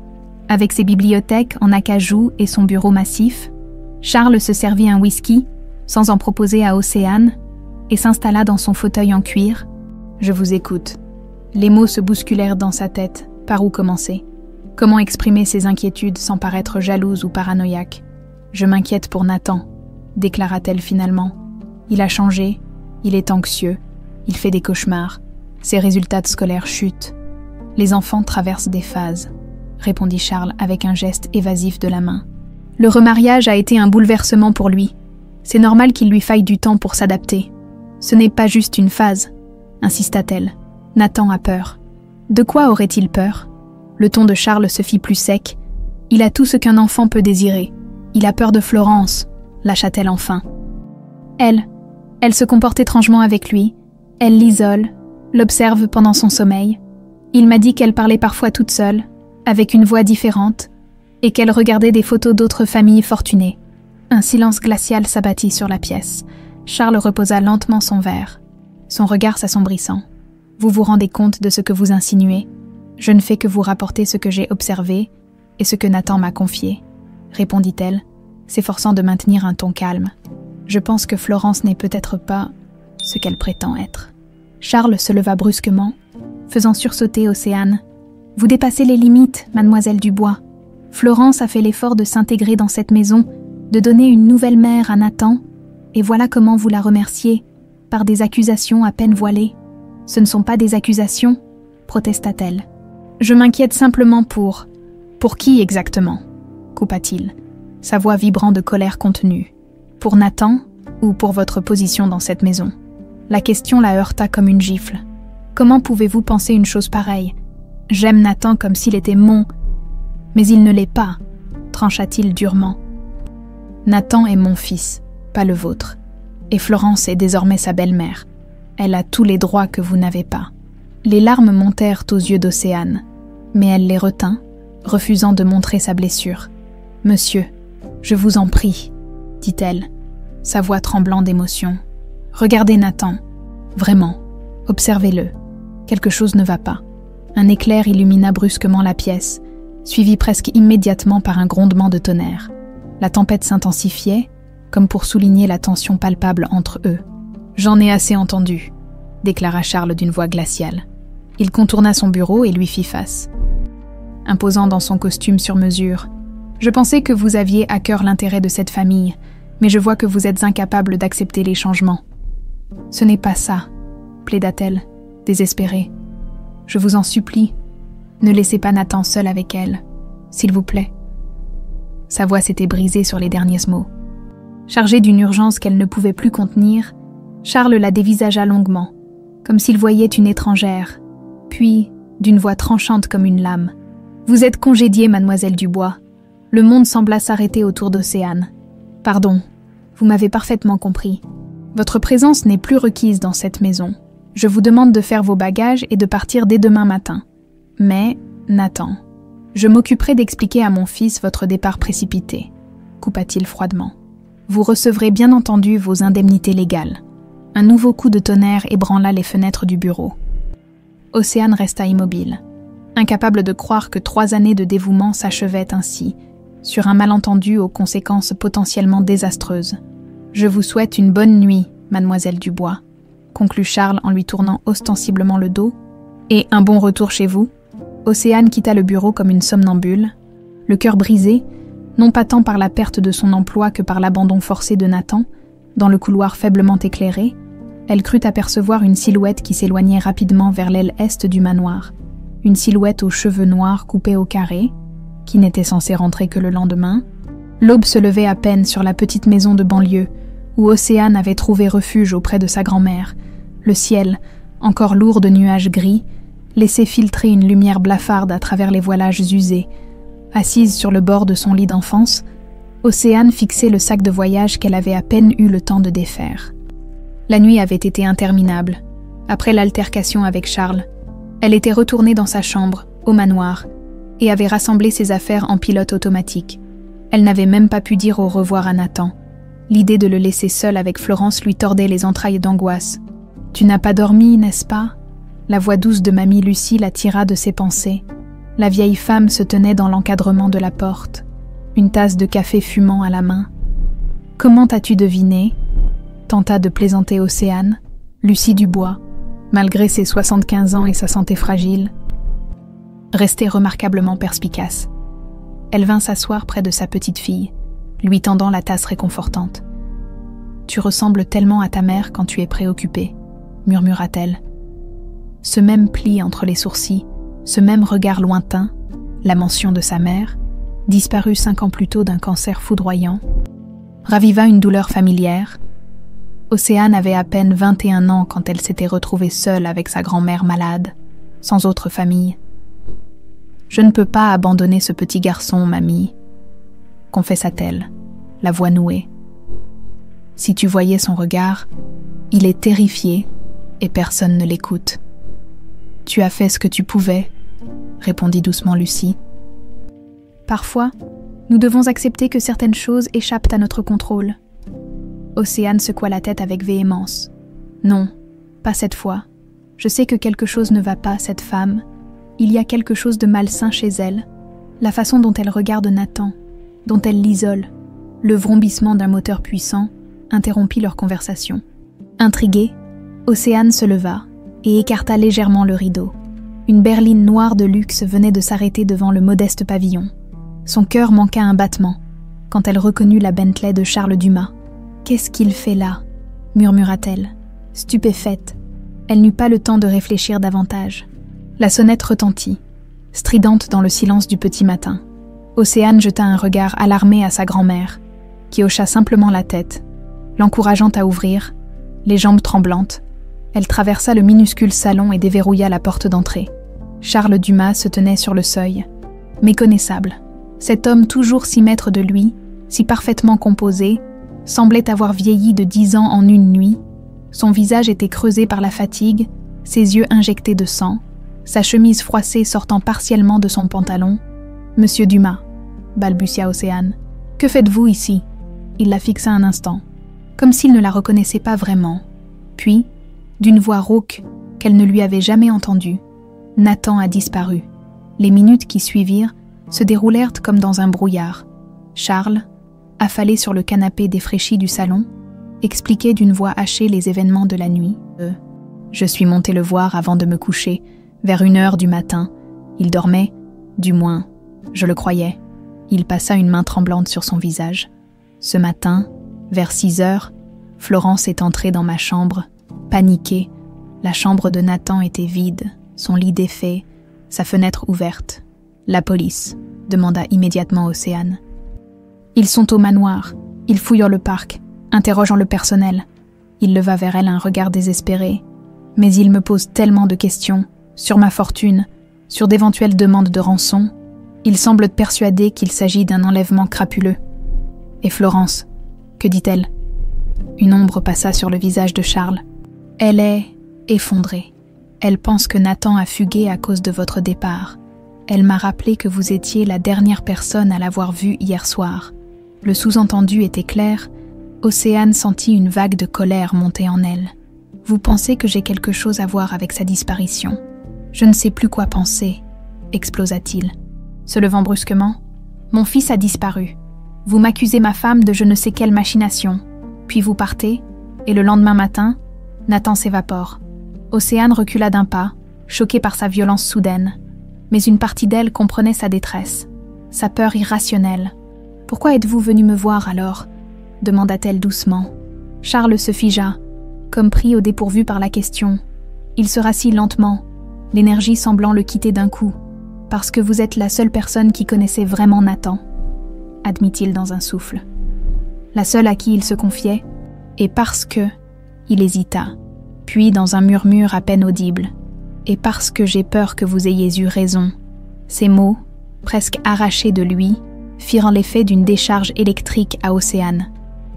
avec ses bibliothèques en acajou et son bureau massif. Charles se servit un whisky, sans en proposer à Océane, et s'installa dans son fauteuil en cuir. « Je vous écoute. » Les mots se bousculèrent dans sa tête. Par où commencer? Comment exprimer ses inquiétudes sans paraître jalouse ou paranoïaque? « Je m'inquiète pour Nathan, » déclara-t-elle finalement. « Il a changé, il est anxieux, il fait des cauchemars, ses résultats scolaires chutent. Les enfants traversent des phases, » répondit Charles avec un geste évasif de la main. « Le remariage a été un bouleversement pour lui. C'est normal qu'il lui faille du temps pour s'adapter. Ce n'est pas juste une phase, » insista-t-elle. « Nathan a peur. » De quoi aurait-il peur? Le ton de Charles se fit plus sec. « Il a tout ce qu'un enfant peut désirer. Il a peur de Florence, » lâcha-t-elle enfin. Elle se comporte étrangement avec lui. Elle l'isole, l'observe pendant son sommeil. Il m'a dit qu'elle parlait parfois toute seule, avec une voix différente, et qu'elle regardait des photos d'autres familles fortunées. Un silence glacial s'abattit sur la pièce. Charles reposa lentement son verre, son regard s'assombrissant. « Vous vous rendez compte de ce que vous insinuez? Je ne fais que vous rapporter ce que j'ai observé et ce que Nathan m'a confié, » répondit-elle, s'efforçant de maintenir un ton calme. « Je pense que Florence n'est peut-être pas ce qu'elle prétend être. » Charles se leva brusquement, faisant sursauter Océane. « Vous dépassez les limites, mademoiselle Dubois. Florence a fait l'effort de s'intégrer dans cette maison, de donner une nouvelle mère à Nathan, et voilà comment vous la remerciez, par des accusations à peine voilées. Ce ne sont pas des accusations, » protesta-t-elle. « Je m'inquiète simplement pour... » « Pour qui exactement ?» coupa-t-il, sa voix vibrant de colère contenue. « Pour Nathan ou pour votre position dans cette maison ?» La question la heurta comme une gifle. « Comment pouvez-vous penser une chose pareille? J'aime Nathan comme s'il était mon... » « Mais il ne l'est pas, » trancha-t-il durement. « Nathan est mon fils, pas le vôtre. Et Florence est désormais sa belle-mère. Elle a tous les droits que vous n'avez pas. » Les larmes montèrent aux yeux d'Océane, mais elle les retint, refusant de montrer sa blessure. « Monsieur, je vous en prie, » dit-elle, sa voix tremblant d'émotion. « Regardez Nathan. Vraiment, observez-le. Quelque chose ne va pas. » Un éclair illumina brusquement la pièce, suivi presque immédiatement par un grondement de tonnerre. La tempête s'intensifiait, comme pour souligner la tension palpable entre eux. « J'en ai assez entendu, » déclara Charles d'une voix glaciale. Il contourna son bureau et lui fit face. Imposant dans son costume sur mesure, « Je pensais que vous aviez à cœur l'intérêt de cette famille, mais je vois que vous êtes incapable d'accepter les changements. »« Ce n'est pas ça, » plaida-t-elle, désespérée. « Je vous en supplie, ne laissez pas Nathan seul avec elle, s'il vous plaît. » Sa voix s'était brisée sur les derniers mots. Chargée d'une urgence qu'elle ne pouvait plus contenir, Charles la dévisagea longuement, comme s'il voyait une étrangère, puis, d'une voix tranchante comme une lame, « Vous êtes congédiée, mademoiselle Dubois. Le monde sembla s'arrêter autour d'Océane. « Pardon, vous m'avez parfaitement compris. Votre présence n'est plus requise dans cette maison. Je vous demande de faire vos bagages et de partir dès demain matin. Mais, Nathan, je m'occuperai d'expliquer à mon fils votre départ précipité, coupa-t-il froidement. Vous recevrez bien entendu vos indemnités légales. » Un nouveau coup de tonnerre ébranla les fenêtres du bureau. Océane resta immobile, incapable de croire que 3 années de dévouement s'achevaient ainsi, sur un malentendu aux conséquences potentiellement désastreuses. « Je vous souhaite une bonne nuit, mademoiselle Dubois », conclut Charles en lui tournant ostensiblement le dos. « Et un bon retour chez vous ?» Océane quitta le bureau comme une somnambule, le cœur brisé, non pas tant par la perte de son emploi que par l'abandon forcé de Nathan. Dans le couloir faiblement éclairé, elle crut apercevoir une silhouette qui s'éloignait rapidement vers l'aile est du manoir. Une silhouette aux cheveux noirs coupés au carré, qui n'était censée rentrer que le lendemain. L'aube se levait à peine sur la petite maison de banlieue, où Océane avait trouvé refuge auprès de sa grand-mère. Le ciel, encore lourd de nuages gris, laissait filtrer une lumière blafarde à travers les voilages usés. Assise sur le bord de son lit d'enfance, Océane fixait le sac de voyage qu'elle avait à peine eu le temps de défaire. La nuit avait été interminable. Après l'altercation avec Charles, elle était retournée dans sa chambre, au manoir, et avait rassemblé ses affaires en pilote automatique. Elle n'avait même pas pu dire au revoir à Nathan. L'idée de le laisser seul avec Florence lui tordait les entrailles d'angoisse. « Tu n'as pas dormi, n'est-ce pas ?» La voix douce de mamie Lucie la tira de ses pensées. La vieille femme se tenait dans l'encadrement de la porte, une tasse de café fumant à la main. « Comment as-tu deviné ?» tenta de plaisanter Océane, Lucie Dubois, malgré ses 75 ans et sa santé fragile, restait remarquablement perspicace. Elle vint s'asseoir près de sa petite fille, lui tendant la tasse réconfortante. « Tu ressembles tellement à ta mère quand tu es préoccupée, » murmura-t-elle. Ce même pli entre les sourcils, ce même regard lointain, la mention de sa mère, disparue 5 ans plus tôt d'un cancer foudroyant, raviva une douleur familière. Océane avait à peine 21 ans quand elle s'était retrouvée seule avec sa grand-mère malade, sans autre famille. « Je ne peux pas abandonner ce petit garçon, mamie, » confessa-t-elle, la voix nouée. « Si tu voyais son regard, il est terrifié et personne ne l'écoute. »« Tu as fait ce que tu pouvais, » répondit doucement Lucie. Parfois, nous devons accepter que certaines choses échappent à notre contrôle. Océane secoua la tête avec véhémence. Non, pas cette fois. Je sais que quelque chose ne va pas, cette femme. Il y a quelque chose de malsain chez elle. La façon dont elle regarde Nathan, dont elle l'isole, le vrombissement d'un moteur puissant, interrompit leur conversation. Intriguée, Océane se leva et écarta légèrement le rideau. Une berline noire de luxe venait de s'arrêter devant le modeste pavillon. Son cœur manqua un battement quand elle reconnut la Bentley de Charles Dumas. « Qu'est-ce qu'il fait là ?» murmura-t-elle. Stupéfaite, elle n'eut pas le temps de réfléchir davantage. La sonnette retentit, stridente dans le silence du petit matin. Océane jeta un regard alarmé à sa grand-mère, qui hocha simplement la tête, l'encourageant à ouvrir, les jambes tremblantes. Elle traversa le minuscule salon et déverrouilla la porte d'entrée. Charles Dumas se tenait sur le seuil, méconnaissable. Cet homme toujours si maître de lui, si parfaitement composé, semblait avoir vieilli de 10 ans en une nuit. Son visage était creusé par la fatigue, ses yeux injectés de sang, sa chemise froissée sortant partiellement de son pantalon. « Monsieur Dumas », balbutia Océane, « que faites-vous ici ?» Il la fixa un instant, comme s'il ne la reconnaissait pas vraiment. Puis, d'une voix rauque qu'elle ne lui avait jamais entendue, Nathan a disparu. Les minutes qui suivirent se déroulèrent comme dans un brouillard. Charles, affalé sur le canapé défraîchi du salon, expliquait d'une voix hachée les événements de la nuit. Je suis monté le voir avant de me coucher, vers 1h du matin. Il dormait, du moins, je le croyais. Il passa une main tremblante sur son visage. Ce matin, vers 6h, Florence est entrée dans ma chambre, paniquée. La chambre de Nathan était vide, son lit défait, sa fenêtre ouverte. La police, demanda immédiatement Océane. Ils sont au manoir, ils fouillent le parc, interrogeant le personnel. Il leva vers elle un regard désespéré. Mais ils me posent tellement de questions, sur ma fortune, sur d'éventuelles demandes de rançon. Il semble persuadé qu'il s'agit d'un enlèvement crapuleux. Et Florence, que dit-elle? Une ombre passa sur le visage de Charles. Elle est effondrée. Elle pense que Nathan a fugué à cause de votre départ. Elle m'a rappelé que vous étiez la dernière personne à l'avoir vu hier soir. Le sous-entendu était clair. Océane sentit une vague de colère monter en elle. Vous pensez que j'ai quelque chose à voir avec sa disparition? Je ne sais plus quoi penser, explosa-t-il. Se levant brusquement, mon fils a disparu. Vous m'accusez ma femme de je ne sais quelle machination. Puis vous partez, et le lendemain matin, Nathan s'évapore. Océane recula d'un pas, choquée par sa violence soudaine. Mais une partie d'elle comprenait sa détresse, sa peur irrationnelle. « Pourquoi êtes-vous venu me voir alors ?» demanda-t-elle doucement. Charles se figea, comme pris au dépourvu par la question. Il se rassit lentement, l'énergie semblant le quitter d'un coup. « Parce que vous êtes la seule personne qui connaissait vraiment Nathan », admit-il dans un souffle. La seule à qui il se confiait, et parce que... Il hésita, puis dans un murmure à peine audible. « Et parce que j'ai peur que vous ayez eu raison. » Ces mots, presque arrachés de lui, firent l'effet d'une décharge électrique à Océane.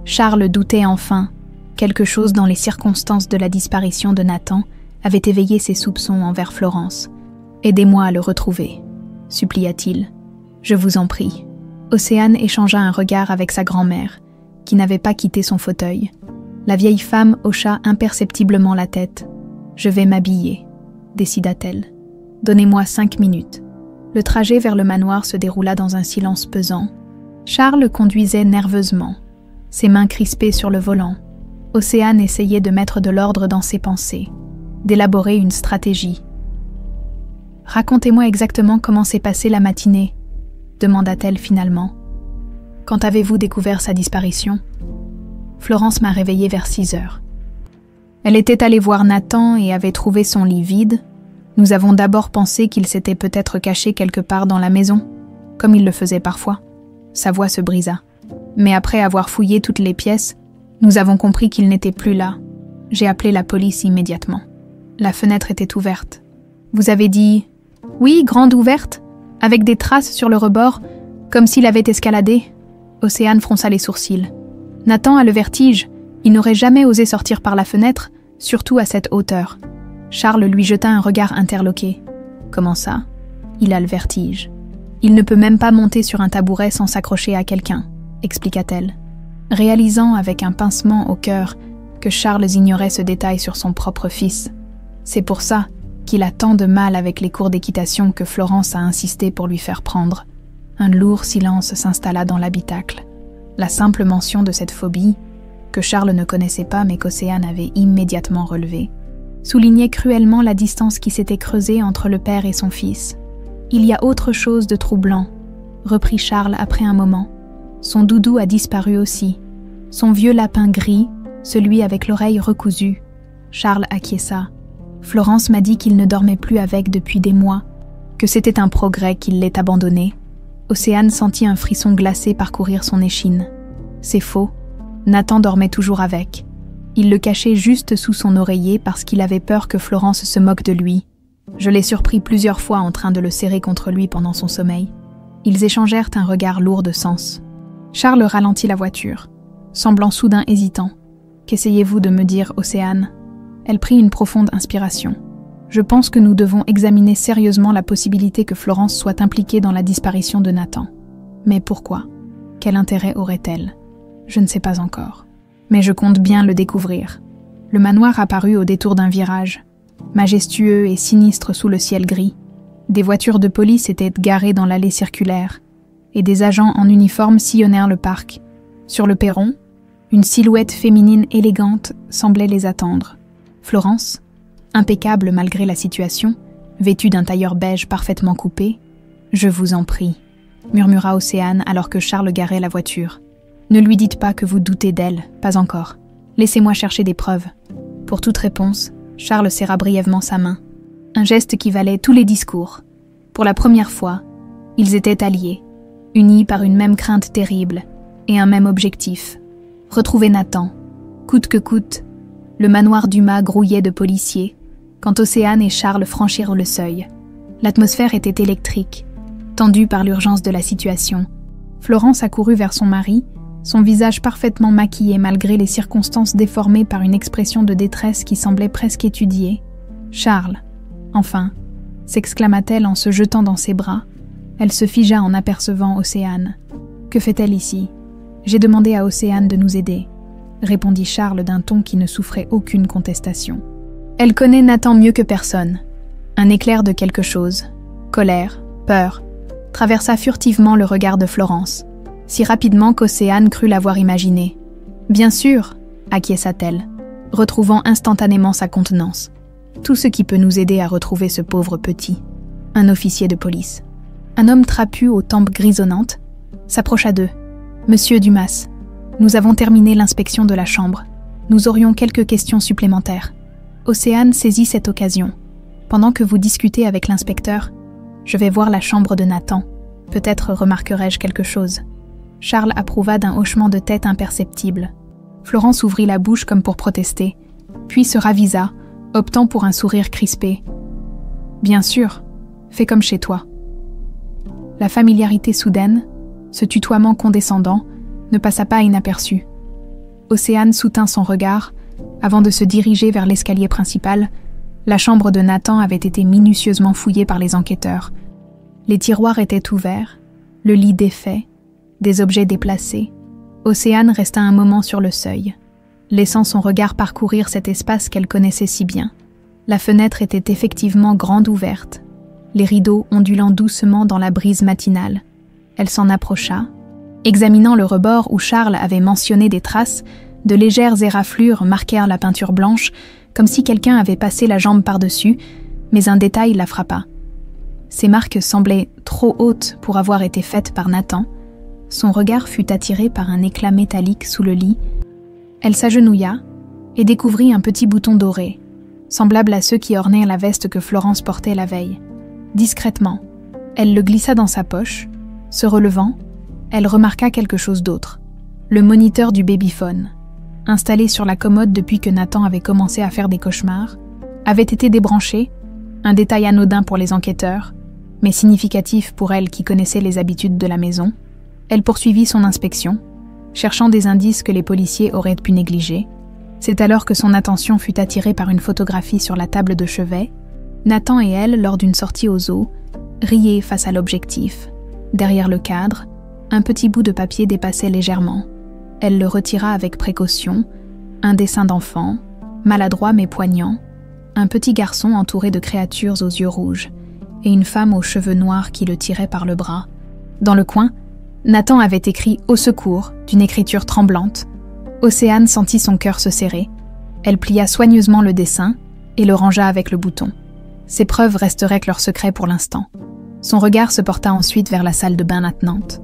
Charles doutait enfin. Quelque chose dans les circonstances de la disparition de Nathan avait éveillé ses soupçons envers Florence. « Aidez-moi à le retrouver, » supplia-t-il. « Je vous en prie. » Océane échangea un regard avec sa grand-mère, qui n'avait pas quitté son fauteuil. La vieille femme hocha imperceptiblement la tête. « Je vais m'habiller, » décida-t-elle. « Donnez-moi 5 minutes. » Le trajet vers le manoir se déroula dans un silence pesant. Charles conduisait nerveusement, ses mains crispées sur le volant. Océane essayait de mettre de l'ordre dans ses pensées, d'élaborer une stratégie. « Racontez-moi exactement comment s'est passée la matinée, » demanda-t-elle finalement. « Quand avez-vous découvert sa disparition ?» Florence m'a réveillée vers 6 heures. Elle était allée voir Nathan et avait trouvé son lit vide. Nous avons d'abord pensé qu'il s'était peut-être caché quelque part dans la maison, comme il le faisait parfois. Sa voix se brisa. Mais après avoir fouillé toutes les pièces, nous avons compris qu'il n'était plus là. J'ai appelé la police immédiatement. La fenêtre était ouverte. Vous avez dit « Oui, grande ouverte, avec des traces sur le rebord, comme s'il avait escaladé. » Océane fronça les sourcils. Nathan a le vertige. Il n'aurait jamais osé sortir par la fenêtre, surtout à cette hauteur. Charles lui jeta un regard interloqué. « Comment ça ? Il a le vertige. Il ne peut même pas monter sur un tabouret sans s'accrocher à quelqu'un, » expliqua-t-elle, réalisant avec un pincement au cœur que Charles ignorait ce détail sur son propre fils. C'est pour ça qu'il a tant de mal avec les cours d'équitation que Florence a insisté pour lui faire prendre. Un lourd silence s'installa dans l'habitacle. La simple mention de cette phobie, que Charles ne connaissait pas mais qu'Océane avait immédiatement relevée, soulignait cruellement la distance qui s'était creusée entre le père et son fils. « Il y a autre chose de troublant, » reprit Charles après un moment. Son doudou a disparu aussi. Son vieux lapin gris, celui avec l'oreille recousue. Charles acquiesça. Florence m'a dit qu'il ne dormait plus avec depuis des mois, que c'était un progrès qu'il l'ait abandonné. Océane sentit un frisson glacé parcourir son échine. C'est faux. Nathan dormait toujours avec. Il le cachait juste sous son oreiller parce qu'il avait peur que Florence se moque de lui. Je l'ai surpris plusieurs fois en train de le serrer contre lui pendant son sommeil. Ils échangèrent un regard lourd de sens. Charles ralentit la voiture, semblant soudain hésitant. « Qu'essayez-vous de me dire, Océane ?» Elle prit une profonde inspiration. « Je pense que nous devons examiner sérieusement la possibilité que Florence soit impliquée dans la disparition de Nathan. Mais pourquoi? Quel intérêt aurait-elle? Je ne sais pas encore. Mais je compte bien le découvrir. » Le manoir apparut au détour d'un virage, majestueux et sinistre sous le ciel gris. Des voitures de police étaient garées dans l'allée circulaire, et des agents en uniforme sillonnèrent le parc. Sur le perron, une silhouette féminine élégante semblait les attendre. Florence, impeccable malgré la situation, vêtue d'un tailleur beige parfaitement coupé, « Je vous en prie », murmura Océane alors que Charles garait la voiture. « Ne lui dites pas que vous doutez d'elle, pas encore. Laissez-moi chercher des preuves. » Pour toute réponse, Charles serra brièvement sa main. Un geste qui valait tous les discours. Pour la première fois, ils étaient alliés, unis par une même crainte terrible et un même objectif. Retrouver Nathan. Coûte que coûte, le manoir Dumas grouillait de policiers quand Océane et Charles franchirent le seuil. L'atmosphère était électrique. tendue par l'urgence de la situation. Florence accourut vers son mari, son visage parfaitement maquillé malgré les circonstances déformées par une expression de détresse qui semblait presque étudiée. « Charles, enfin !» s'exclama-t-elle en se jetant dans ses bras. Elle se figea en apercevant Océane. « Que fait-elle ici ? J'ai demandé à Océane de nous aider, » répondit Charles d'un ton qui ne souffrait aucune contestation. Elle connaît Nathan mieux que personne. Un éclair de quelque chose, colère, peur, traversa furtivement le regard de Florence, si rapidement qu'Océane crut l'avoir imaginé. « Bien sûr !» acquiesça-t-elle, retrouvant instantanément sa contenance. « Tout ce qui peut nous aider à retrouver ce pauvre petit. » Un officier de police. Un homme trapu aux tempes grisonnantes s'approcha d'eux. « Monsieur Dumas, nous avons terminé l'inspection de la chambre. Nous aurions quelques questions supplémentaires. » Océane saisit cette occasion. « Pendant que vous discutez avec l'inspecteur, je vais voir la chambre de Nathan. Peut-être remarquerai-je quelque chose. » Charles approuva d'un hochement de tête imperceptible. Florence ouvrit la bouche comme pour protester, puis se ravisa, optant pour un sourire crispé. « Bien sûr, fais comme chez toi. » La familiarité soudaine, ce tutoiement condescendant, ne passa pas inaperçu. Océane soutint son regard, avant de se diriger vers l'escalier principal. La chambre de Nathan avait été minutieusement fouillée par les enquêteurs. Les tiroirs étaient ouverts, le lit défait, des objets déplacés. Océane resta un moment sur le seuil, laissant son regard parcourir cet espace qu'elle connaissait si bien. La fenêtre était effectivement grande ouverte, les rideaux ondulant doucement dans la brise matinale. Elle s'en approcha, examinant le rebord où Charles avait mentionné des traces, de légères éraflures marquèrent la peinture blanche, comme si quelqu'un avait passé la jambe par-dessus, mais un détail la frappa. Ces marques semblaient trop hautes pour avoir été faites par Nathan. Son regard fut attiré par un éclat métallique sous le lit. Elle s'agenouilla et découvrit un petit bouton doré, semblable à ceux qui ornaient la veste que Florence portait la veille. Discrètement, elle le glissa dans sa poche. Se relevant, elle remarqua quelque chose d'autre. Le moniteur du babyphone, installé sur la commode depuis que Nathan avait commencé à faire des cauchemars, avait été débranché, un détail anodin pour les enquêteurs, mais significatif pour elle qui connaissait les habitudes de la maison. Elle poursuivit son inspection, cherchant des indices que les policiers auraient pu négliger. C'est alors que son attention fut attirée par une photographie sur la table de chevet. Nathan et elle, lors d'une sortie aux eaux, riaient face à l'objectif. Derrière le cadre, un petit bout de papier dépassait légèrement. Elle le retira avec précaution, un dessin d'enfant, maladroit mais poignant, un petit garçon entouré de créatures aux yeux rouges, et une femme aux cheveux noirs qui le tirait par le bras. Dans le coin, Nathan avait écrit « Au secours » d'une écriture tremblante. Océane sentit son cœur se serrer. Elle plia soigneusement le dessin et le rangea avec le bouton. Ces preuves resteraient que leur secret pour l'instant. Son regard se porta ensuite vers la salle de bain attenante.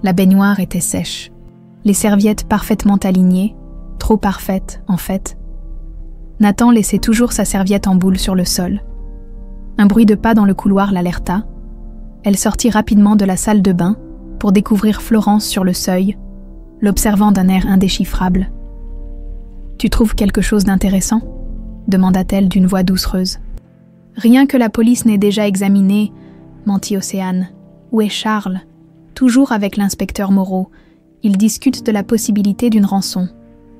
La baignoire était sèche. Les serviettes parfaitement alignées, trop parfaites en fait. Nathan laissait toujours sa serviette en boule sur le sol. Un bruit de pas dans le couloir l'alerta. Elle sortit rapidement de la salle de bain pour découvrir Florence sur le seuil, l'observant d'un air indéchiffrable. « Tu trouves quelque chose d'intéressant » demanda-t-elle d'une voix doucereuse. « Rien que la police n'ait déjà examiné, » mentit Océane. « Où est Charles ?» Toujours avec l'inspecteur Moreau. Ils discutent de la possibilité d'une rançon.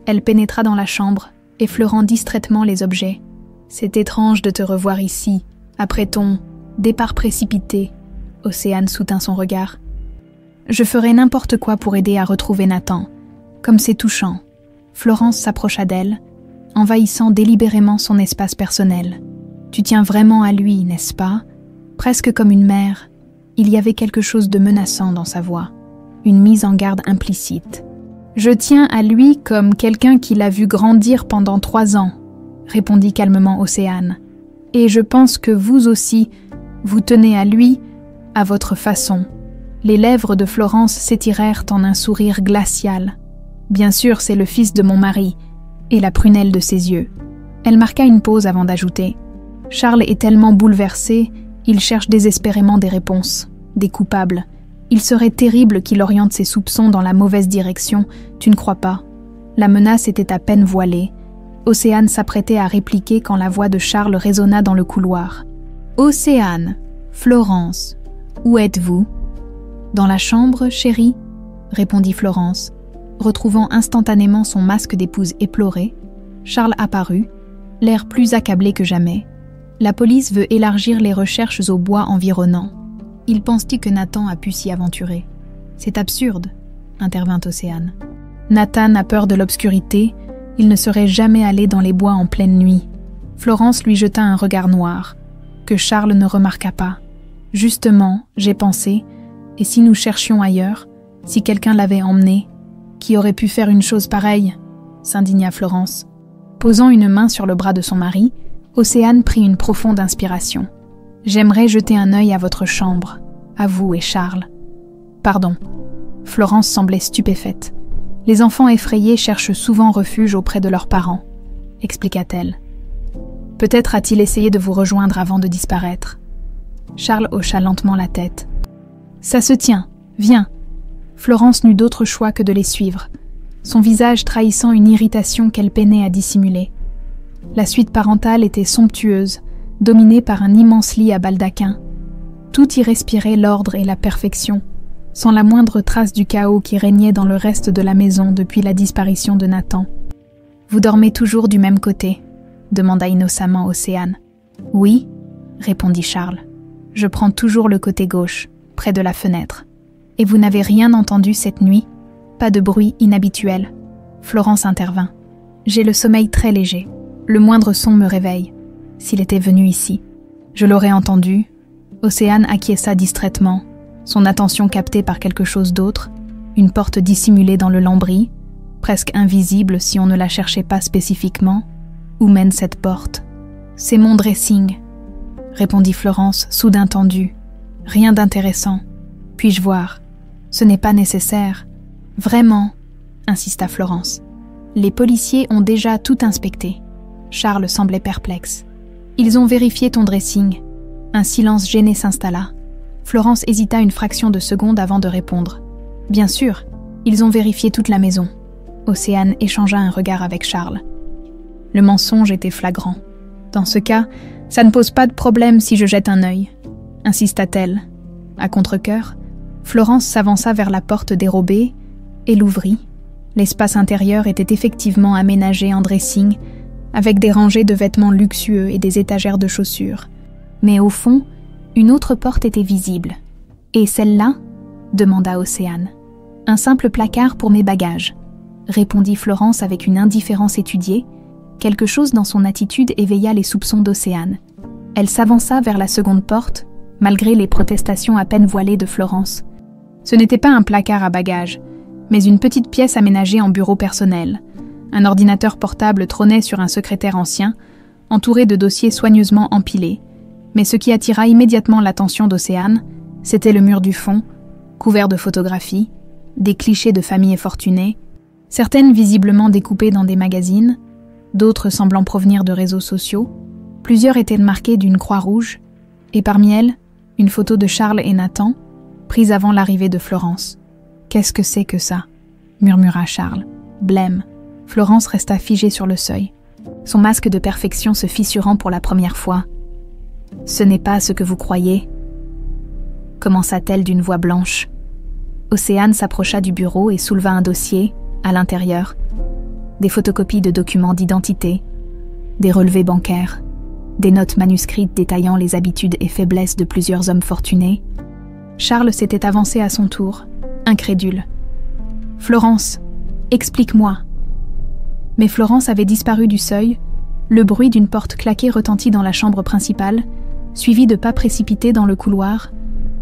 Elle pénétra dans la chambre, effleurant distraitement les objets. « C'est étrange de te revoir ici, après ton départ précipité. » Océane soutint son regard. « Je ferai n'importe quoi pour aider à retrouver Nathan. Comme c'est touchant. » Florence s'approcha d'elle, envahissant délibérément son espace personnel. « Tu tiens vraiment à lui, n'est-ce pas ? Presque comme une mère. » Il y avait quelque chose de menaçant dans sa voix, une mise en garde implicite. « Je tiens à lui comme quelqu'un qui l'a vu grandir pendant 3 ans, » répondit calmement Océane. « Et je pense que vous aussi, vous tenez à lui, à votre façon. » Les lèvres de Florence s'étirèrent en un sourire glacial. « Bien sûr, c'est le fils de mon mari, » et la prunelle de ses yeux. Elle marqua une pause avant d'ajouter. « Charles est tellement bouleversé, il cherche désespérément des réponses, des coupables. Il serait terrible qu'il oriente ses soupçons dans la mauvaise direction, tu ne crois pas ?» La menace était à peine voilée. Océane s'apprêtait à répliquer quand la voix de Charles résonna dans le couloir. « Océane, Florence, Où êtes-vous ? Dans la chambre, chérie, répondit Florence. Retrouvant instantanément son masque d'épouse éploré, Charles apparut, l'air plus accablé que jamais. La police veut élargir les recherches au bois environnant. Il pense-t-il que Nathan a pu s'y aventurer ? C'est absurde, intervint Océane. Nathan a peur de l'obscurité, il ne serait jamais allé dans les bois en pleine nuit. Florence lui jeta un regard noir, que Charles ne remarqua pas. Justement, j'ai pensé, et si nous cherchions ailleurs, si quelqu'un l'avait emmené, qui aurait pu faire une chose pareille ? S'indigna Florence. Posant une main sur le bras de son mari, Océane prit une profonde inspiration. J'aimerais jeter un œil à votre chambre, à vous et Charles. Pardon. Florence semblait stupéfaite. Les enfants effrayés cherchent souvent refuge auprès de leurs parents, expliqua-t-elle. Peut-être a-t-il essayé de vous rejoindre avant de disparaître. Charles hocha lentement la tête. Ça se tient, viens. Florence n'eut d'autre choix que de les suivre, son visage trahissant une irritation qu'elle peinait à dissimuler. La suite parentale était somptueuse, dominée par un immense lit à baldaquin. Tout y respirait l'ordre et la perfection, sans la moindre trace du chaos qui régnait dans le reste de la maison depuis la disparition de Nathan. « Vous dormez toujours du même côté ?» demanda innocemment Océane. « Oui, » répondit Charles. « Je prends toujours le côté gauche, près de la fenêtre. Et vous n'avez rien entendu cette nuit ? Pas de bruit inhabituel. » Florence intervint. « J'ai le sommeil très léger. Le moindre son me réveille. S'il était venu ici, je l'aurais entendu. » Océane acquiesça distraitement, son attention captée par quelque chose d'autre, une porte dissimulée dans le lambris, presque invisible si on ne la cherchait pas spécifiquement. Où mène cette porte ? C'est mon dressing, répondit Florence, soudain tendue. Rien d'intéressant. Puis-je voir ? Ce n'est pas nécessaire. Vraiment, insista Florence. Les policiers ont déjà tout inspecté. Charles semblait perplexe. Ils ont vérifié ton dressing. Un silence gêné s'installa. Florence hésita une fraction de seconde avant de répondre. Bien sûr, ils ont vérifié toute la maison. Océane échangea un regard avec Charles. Le mensonge était flagrant. Dans ce cas, ça ne pose pas de problème si je jette un œil, insista-t-elle. À contre-cœur, Florence s'avança vers la porte dérobée et l'ouvrit. L'espace intérieur était effectivement aménagé en dressing, avec des rangées de vêtements luxueux et des étagères de chaussures. Mais au fond, une autre porte était visible. « Et celle-là » demanda Océane. « Un simple placard pour mes bagages » répondit Florence avec une indifférence étudiée. Quelque chose dans son attitude éveilla les soupçons d'Océane. Elle s'avança vers la seconde porte, malgré les protestations à peine voilées de Florence. Ce n'était pas un placard à bagages, mais une petite pièce aménagée en bureau personnel. Un ordinateur portable trônait sur un secrétaire ancien, entouré de dossiers soigneusement empilés. Mais ce qui attira immédiatement l'attention d'Océane, c'était le mur du fond, couvert de photographies, des clichés de familles fortunées, certaines visiblement découpées dans des magazines, d'autres semblant provenir de réseaux sociaux. Plusieurs étaient marquées d'une croix rouge, et parmi elles, une photo de Charles et Nathan, prise avant l'arrivée de Florence. « Qu'est-ce que c'est que ça ?» murmura Charles. Blême. Florence resta figée sur le seuil, son masque de perfection se fissurant pour la première fois. « Ce n'est pas ce que vous croyez » commença-t-elle d'une voix blanche. Océane s'approcha du bureau et souleva un dossier, à l'intérieur. Des photocopies de documents d'identité, des relevés bancaires, des notes manuscrites détaillant les habitudes et faiblesses de plusieurs hommes fortunés. Charles s'était avancé à son tour, incrédule. « Florence, explique-moi » Mais Florence avait disparu du seuil, le bruit d'une porte claquée retentit dans la chambre principale, suivi de pas précipités dans le couloir.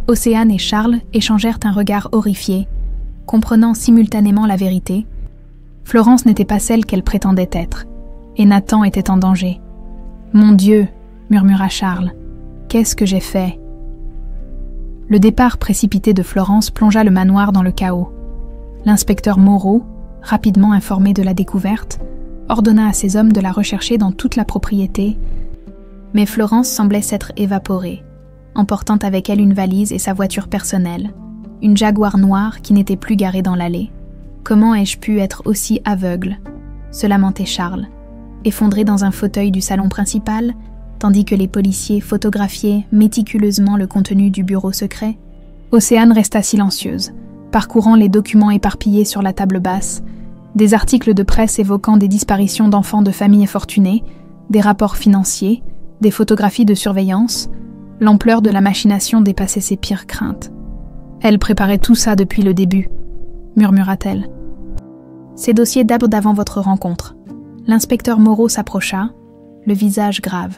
Océane et Charles échangèrent un regard horrifié, comprenant simultanément la vérité. Florence n'était pas celle qu'elle prétendait être, et Nathan était en danger. « Mon Dieu !» murmura Charles. « Qu'est-ce que j'ai fait ?» Le départ précipité de Florence plongea le manoir dans le chaos. L'inspecteur Moreau, rapidement informé de la découverte, ordonna à ses hommes de la rechercher dans toute la propriété, mais Florence semblait s'être évaporée, emportant avec elle une valise et sa voiture personnelle, une Jaguar noire qui n'était plus garée dans l'allée. « Comment ai-je pu être aussi aveugle ?» se lamentait Charles, effondré dans un fauteuil du salon principal, tandis que les policiers photographiaient méticuleusement le contenu du bureau secret. Océane resta silencieuse, parcourant les documents éparpillés sur la table basse, des articles de presse évoquant des disparitions d'enfants de familles fortunées, des rapports financiers, des photographies de surveillance. L'ampleur de la machination dépassait ses pires craintes. Elle préparait tout ça depuis le début, murmura-t-elle. Ces dossiers datent d'avant votre rencontre. L'inspecteur Moreau s'approcha, le visage grave.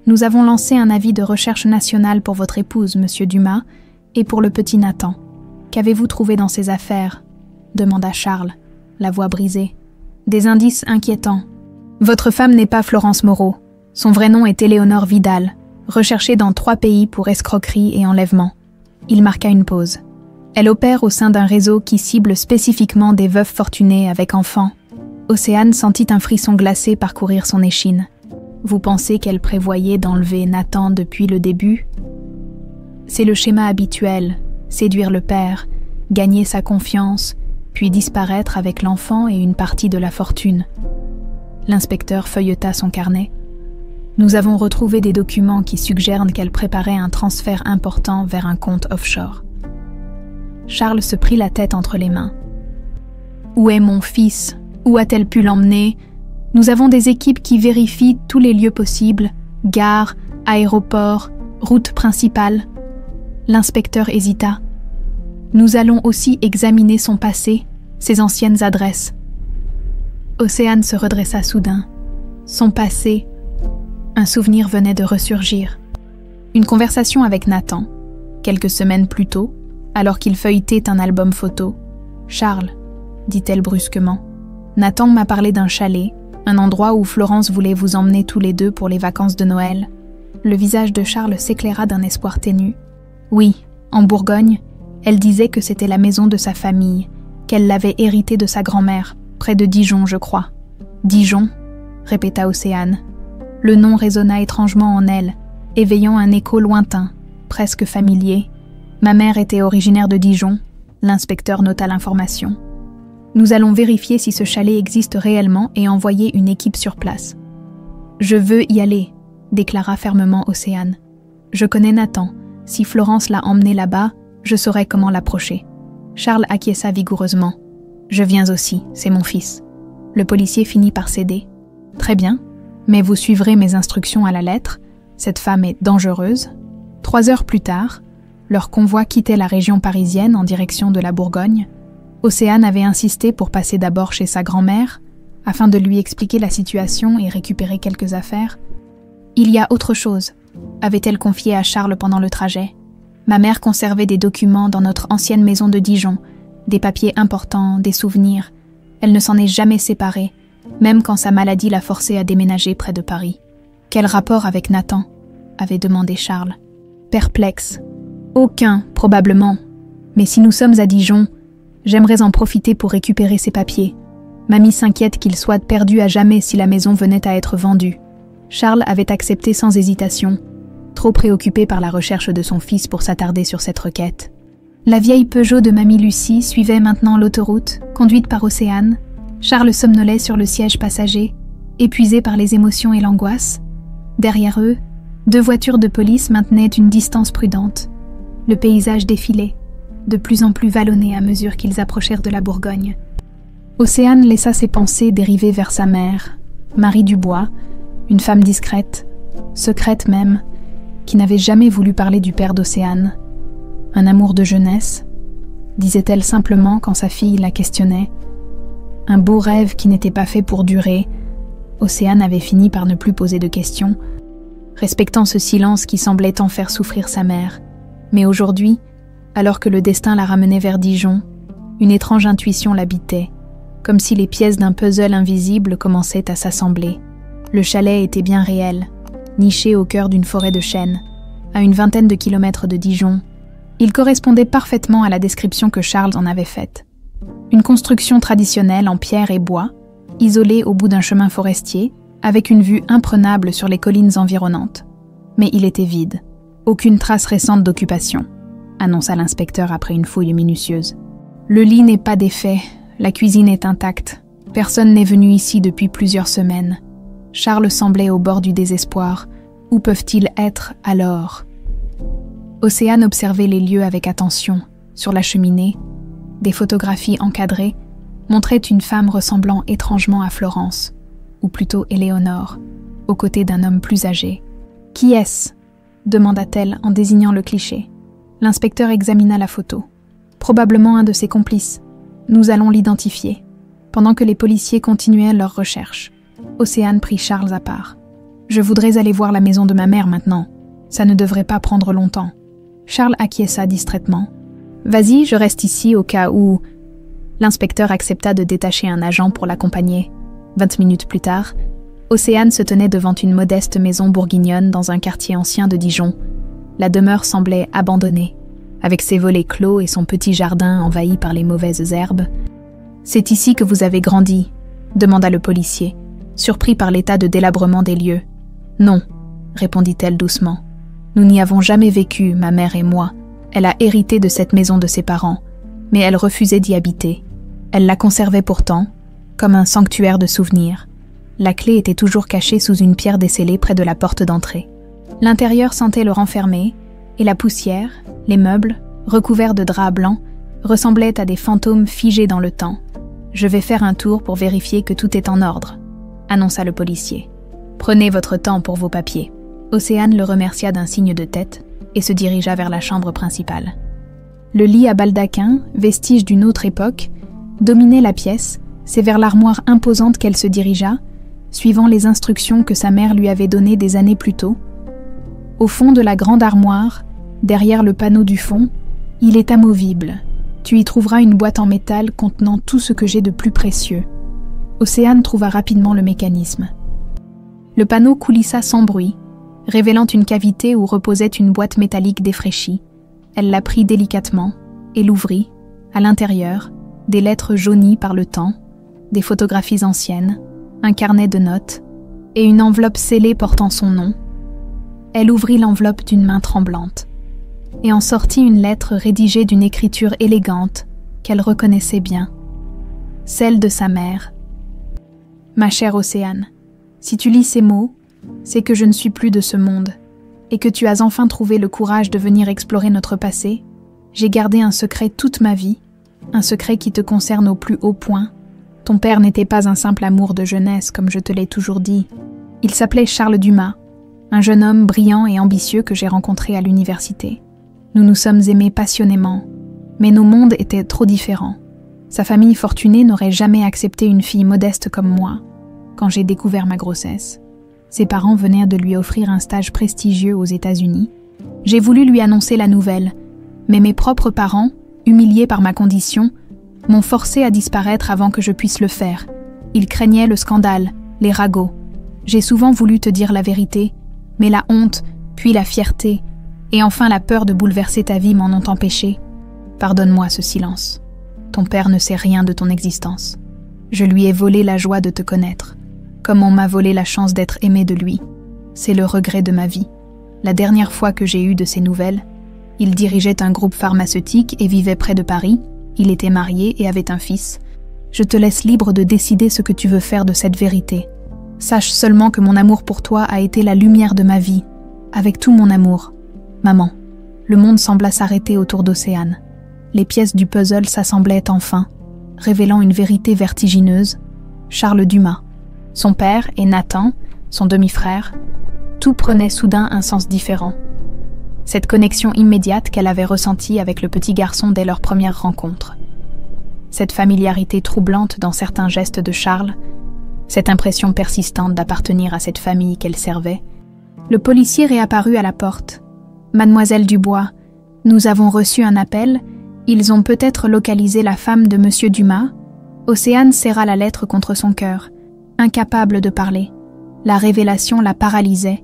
Nous avons lancé un avis de recherche nationale pour votre épouse, monsieur Dumas, et pour le petit Nathan. Qu'avez-vous trouvé dans ces affaires ? Demanda Charles, la voix brisée. Des indices inquiétants. Votre femme n'est pas Florence Moreau. Son vrai nom est Éléonore Vidal, recherchée dans 3 pays pour escroquerie et enlèvement. Il marqua une pause. Elle opère au sein d'un réseau qui cible spécifiquement des veuves fortunées avec enfants. Océane sentit un frisson glacé parcourir son échine. Vous pensez qu'elle prévoyait d'enlever Nathan depuis le début ? C'est le schéma habituel, séduire le père, gagner sa confiance, puis disparaître avec l'enfant et une partie de la fortune. L'inspecteur feuilleta son carnet. Nous avons retrouvé des documents qui suggèrent qu'elle préparait un transfert important vers un compte offshore. Charles se prit la tête entre les mains. Où est mon fils ? Où a-t-elle pu l'emmener ? Nous avons des équipes qui vérifient tous les lieux possibles, gares, aéroports, routes principales. L'inspecteur hésita. Nous allons aussi examiner son passé, ses anciennes adresses. Océane se redressa soudain. Son passé. Un souvenir venait de ressurgir. Une conversation avec Nathan, quelques semaines plus tôt, alors qu'il feuilletait un album photo. « Charles, dit-elle brusquement, Nathan m'a parlé d'un chalet, un endroit où Florence voulait vous emmener tous les deux pour les vacances de Noël. » Le visage de Charles s'éclaira d'un espoir ténu. Oui, en Bourgogne, elle disait que c'était la maison de sa famille, qu'elle l'avait héritée de sa grand-mère, près de Dijon, je crois. « Dijon ?» répéta Océane. Le nom résonna étrangement en elle, éveillant un écho lointain, presque familier. Ma mère était originaire de Dijon, l'inspecteur nota l'information. Nous allons vérifier si ce chalet existe réellement et envoyer une équipe sur place. Je veux y aller, déclara fermement Océane. Je connais Nathan. Si Florence l'a emmené là-bas, je saurai comment l'approcher. Charles acquiesça vigoureusement. Je viens aussi, c'est mon fils. Le policier finit par céder. Très bien, mais vous suivrez mes instructions à la lettre. Cette femme est dangereuse. 3 heures plus tard, leur convoi quittait la région parisienne en direction de la Bourgogne. Océane avait insisté pour passer d'abord chez sa grand-mère, afin de lui expliquer la situation et récupérer quelques affaires. Il y a autre chose, avait-elle confié à Charles pendant le trajet. Ma mère conservait des documents dans notre ancienne maison de Dijon, des papiers importants, des souvenirs. Elle ne s'en est jamais séparée, même quand sa maladie l'a forcée à déménager près de Paris. Quel rapport avec Nathan ? Avait demandé Charles. Perplexe. Aucun, probablement. Mais si nous sommes à Dijon, j'aimerais en profiter pour récupérer ces papiers. Mamie s'inquiète qu'ils soient perdus à jamais si la maison venait à être vendue. Charles avait accepté sans hésitation, trop préoccupé par la recherche de son fils pour s'attarder sur cette requête. La vieille Peugeot de Mamie Lucie suivait maintenant l'autoroute, conduite par Océane. Charles somnolait sur le siège passager, épuisé par les émotions et l'angoisse. Derrière eux, 2 voitures de police maintenaient une distance prudente. Le paysage défilait, de plus en plus vallonné à mesure qu'ils approchèrent de la Bourgogne. Océane laissa ses pensées dériver vers sa mère, Marie Dubois, une femme discrète, secrète même, qui n'avait jamais voulu parler du père d'Océane. Un amour de jeunesse, disait-elle simplement quand sa fille la questionnait. Un beau rêve qui n'était pas fait pour durer. Océane avait fini par ne plus poser de questions, respectant ce silence qui semblait tant faire souffrir sa mère. Mais aujourd'hui, alors que le destin la ramenait vers Dijon, une étrange intuition l'habitait, comme si les pièces d'un puzzle invisible commençaient à s'assembler. Le chalet était bien réel, niché au cœur d'une forêt de chênes, à une 20aine de kilomètres de Dijon. Il correspondait parfaitement à la description que Charles en avait faite. Une construction traditionnelle en pierre et bois, isolée au bout d'un chemin forestier, avec une vue imprenable sur les collines environnantes. Mais il était vide. Aucune trace récente d'occupation, annonça l'inspecteur après une fouille minutieuse. Le lit n'est pas défait, la cuisine est intacte. Personne n'est venu ici depuis plusieurs semaines. Charles semblait au bord du désespoir. Où peuvent-ils être alors ? Océane observait les lieux avec attention. Sur la cheminée, des photographies encadrées montraient une femme ressemblant étrangement à Florence, ou plutôt Éléonore, aux côtés d'un homme plus âgé. « Qui est-ce » demanda-t-elle en désignant le cliché. L'inspecteur examina la photo. « Probablement un de ses complices. Nous allons l'identifier. » Pendant que les policiers continuaient leurs recherches, Océane prit Charles à part. « Je voudrais aller voir la maison de ma mère maintenant. Ça ne devrait pas prendre longtemps. » Charles acquiesça distraitement. « Vas-y, je reste ici au cas où... » L'inspecteur accepta de détacher un agent pour l'accompagner. 20 minutes plus tard, Océane se tenait devant une modeste maison bourguignonne dans un quartier ancien de Dijon. La demeure semblait abandonnée, avec ses volets clos et son petit jardin envahi par les mauvaises herbes. « C'est ici que vous avez grandi ?» demanda le policier, surpris par l'état de délabrement des lieux. « Non » répondit-elle doucement. « Nous n'y avons jamais vécu, ma mère et moi. Elle a hérité de cette maison de ses parents, mais elle refusait d'y habiter. Elle la conservait pourtant, comme un sanctuaire de souvenirs. La clé était toujours cachée sous une pierre descellée près de la porte d'entrée. L'intérieur sentait le renfermé, et la poussière, les meubles, recouverts de draps blancs, ressemblaient à des fantômes figés dans le temps. « Je vais faire un tour pour vérifier que tout est en ordre », annonça le policier. « Prenez votre temps pour vos papiers. » Océane le remercia d'un signe de tête et se dirigea vers la chambre principale. Le lit à baldaquin, vestige d'une autre époque, dominait la pièce. C'est vers l'armoire imposante qu'elle se dirigea, suivant les instructions que sa mère lui avait données des années plus tôt. Au fond de la grande armoire, derrière le panneau du fond, il est amovible. Tu y trouveras une boîte en métal contenant tout ce que j'ai de plus précieux. Océane trouva rapidement le mécanisme. Le panneau coulissa sans bruit, révélant une cavité où reposait une boîte métallique défraîchie. Elle la prit délicatement et l'ouvrit. À l'intérieur, des lettres jaunies par le temps, des photographies anciennes, un carnet de notes et une enveloppe scellée portant son nom. Elle ouvrit l'enveloppe d'une main tremblante et en sortit une lettre rédigée d'une écriture élégante qu'elle reconnaissait bien, celle de sa mère. « Ma chère Océane, si tu lis ces mots, c'est que je ne suis plus de ce monde et que tu as enfin trouvé le courage de venir explorer notre passé. J'ai gardé un secret toute ma vie, un secret qui te concerne au plus haut point. Ton père n'était pas un simple amour de jeunesse, comme je te l'ai toujours dit. Il s'appelait Charles Dumas, un jeune homme brillant et ambitieux que j'ai rencontré à l'université. Nous nous sommes aimés passionnément, mais nos mondes étaient trop différents. Sa famille fortunée n'aurait jamais accepté une fille modeste comme moi, quand j'ai découvert ma grossesse. Ses parents venaient de lui offrir un stage prestigieux aux États-Unis. J'ai voulu lui annoncer la nouvelle, mais mes propres parents, humiliés par ma condition, m'ont forcé à disparaître avant que je puisse le faire. Ils craignaient le scandale, les ragots. J'ai souvent voulu te dire la vérité, mais la honte, puis la fierté, et enfin la peur de bouleverser ta vie m'en ont empêché. Pardonne-moi ce silence. Ton père ne sait rien de ton existence. Je lui ai volé la joie de te connaître, comme on m'a volé la chance d'être aimé de lui. C'est le regret de ma vie. La dernière fois que j'ai eu de ses nouvelles, il dirigeait un groupe pharmaceutique et vivait près de Paris. Il était marié et avait un fils. Je te laisse libre de décider ce que tu veux faire de cette vérité. Sache seulement que mon amour pour toi a été la lumière de ma vie, avec tout mon amour. Maman, le monde sembla s'arrêter autour d'Océane. Les pièces du puzzle s'assemblaient enfin, révélant une vérité vertigineuse. Charles Dumas, son père et Nathan, son demi-frère, tout prenait soudain un sens différent. Cette connexion immédiate qu'elle avait ressentie avec le petit garçon dès leur première rencontre. Cette familiarité troublante dans certains gestes de Charles, cette impression persistante d'appartenir à cette famille qu'elle servait. Le policier réapparut à la porte. « Mademoiselle Dubois, nous avons reçu un appel. Ils ont peut-être localisé la femme de Monsieur Dumas. » Océane serra la lettre contre son cœur, incapable de parler. La révélation la paralysait.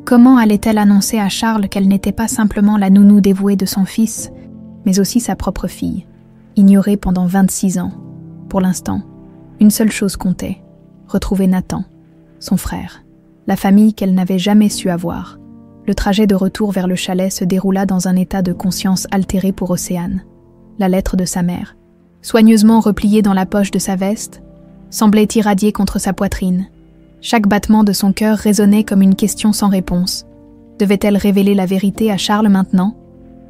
Comment allait-elle annoncer à Charles qu'elle n'était pas simplement la nounou dévouée de son fils, mais aussi sa propre fille, ignorée pendant 26 ans? Pour l'instant, une seule chose comptait, retrouver Nathan, son frère, la famille qu'elle n'avait jamais su avoir. Le trajet de retour vers le chalet se déroula dans un état de conscience altéré pour Océane. La lettre de sa mère, soigneusement repliée dans la poche de sa veste, semblait irradier contre sa poitrine. Chaque battement de son cœur résonnait comme une question sans réponse. Devait-elle révéler la vérité à Charles maintenant?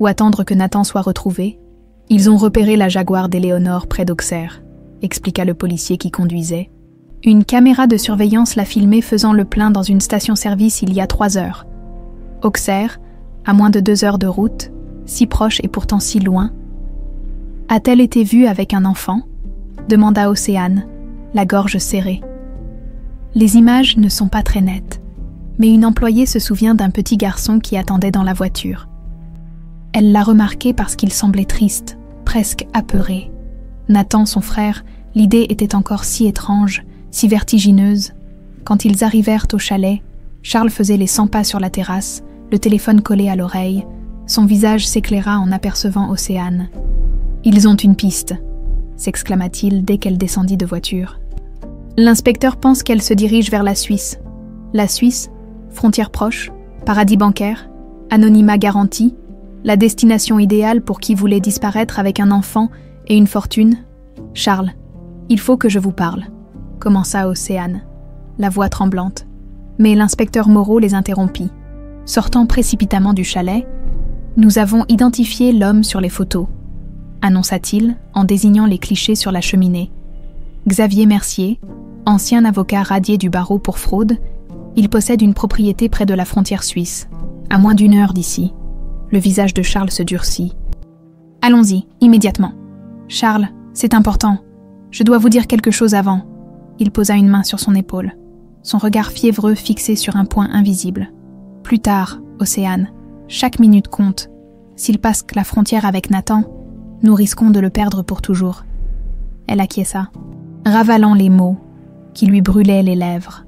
ou attendre que Nathan soit retrouvé. Ils ont repéré la Jaguar d'Éléonore près d'Auxerre, expliqua le policier qui conduisait. Une caméra de surveillance l'a filmé faisant le plein dans une station-service il y a 3 heures. Auxerre, à moins de 2 heures de route, si proche et pourtant si loin. A-t-elle été vue avec un enfant ? Demanda Océane, la gorge serrée. Les images ne sont pas très nettes, mais une employée se souvient d'un petit garçon qui attendait dans la voiture. Elle l'a remarqué parce qu'il semblait triste, presque apeuré. Nathan, son frère, l'idée était encore si étrange, si vertigineuse. Quand ils arrivèrent au chalet, Charles faisait les 100 pas sur la terrasse, le téléphone collé à l'oreille. Son visage s'éclaira en apercevant Océane. « Ils ont une piste », s'exclama-t-il dès qu'elle descendit de voiture. L'inspecteur pense qu'elle se dirige vers la Suisse. La Suisse, frontière proche, paradis bancaire, anonymat garanti, la destination idéale pour qui voulait disparaître avec un enfant et une fortune. « Charles, il faut que je vous parle », commença Océane, la voix tremblante. Mais l'inspecteur Moreau les interrompit. Sortant précipitamment du chalet, « Nous avons identifié l'homme sur les photos », annonça-t-il en désignant les clichés sur la cheminée. Xavier Mercier, ancien avocat radié du barreau pour fraude, il possède une propriété près de la frontière suisse, à moins d'1 heure d'ici. Le visage de Charles se durcit. « Allons-y, immédiatement. Charles, c'est important. Je dois vous dire quelque chose avant. » Il posa une main sur son épaule, son regard fiévreux fixé sur un point invisible. « Plus tard, Océane, chaque minute compte. S'il passe la frontière avec Nathan, nous risquons de le perdre pour toujours. » Elle acquiesça, ravalant les mots qui lui brûlaient les lèvres.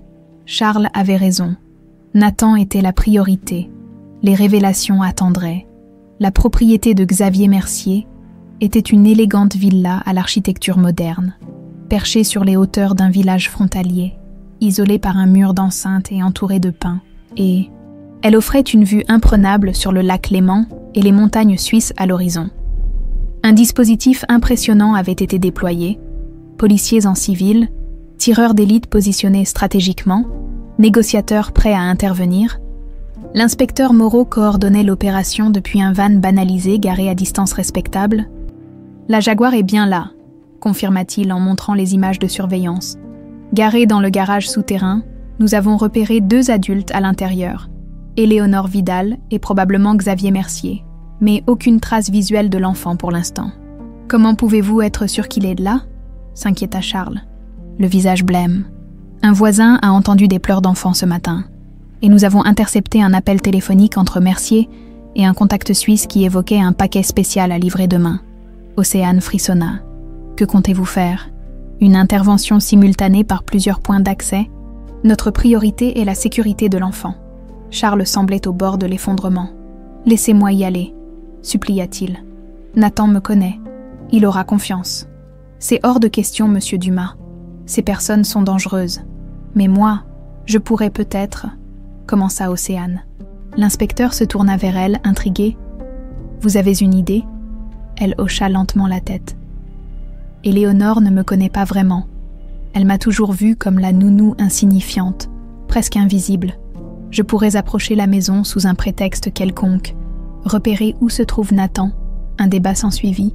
Charles avait raison. Nathan était la priorité. Les révélations attendraient. La propriété de Xavier Mercier était une élégante villa à l'architecture moderne, perchée sur les hauteurs d'un village frontalier, isolée par un mur d'enceinte et entourée de pins. Et elle offrait une vue imprenable sur le lac Léman et les montagnes suisses à l'horizon. Un dispositif impressionnant avait été déployé, policiers en civil, tireurs d'élite positionnés stratégiquement, négociateurs prêts à intervenir. L'inspecteur Moreau coordonnait l'opération depuis un van banalisé garé à distance respectable. « La Jaguar est bien là », confirma-t-il en montrant les images de surveillance. Garés dans le garage souterrain, nous avons repéré 2 adultes à l'intérieur, Éléonore Vidal et probablement Xavier Mercier, mais aucune trace visuelle de l'enfant pour l'instant. « Comment pouvez-vous être sûr qu'il est là ?» s'inquiéta Charles, le visage blême. « Un voisin a entendu des pleurs d'enfant ce matin, et nous avons intercepté un appel téléphonique entre Mercier et un contact suisse qui évoquait un paquet spécial à livrer demain. » Océane frissonna. « Que comptez-vous faire ? Une intervention simultanée par plusieurs points d'accès ? Notre priorité est la sécurité de l'enfant. » Charles semblait au bord de l'effondrement. « Laissez-moi y aller, » supplia-t-il. « Nathan me connaît. Il aura confiance. C'est hors de question, monsieur Dumas. Ces personnes sont dangereuses. Mais moi, je pourrais peut-être... » commença Océane. L'inspecteur se tourna vers elle, intrigué. « Vous avez une idée ?» Elle hocha lentement la tête. « Éléonore ne me connaît pas vraiment. Elle m'a toujours vue comme la nounou insignifiante, presque invisible. Je pourrais approcher la maison sous un prétexte quelconque, repérer où se trouve Nathan. » Un débat s'ensuivit.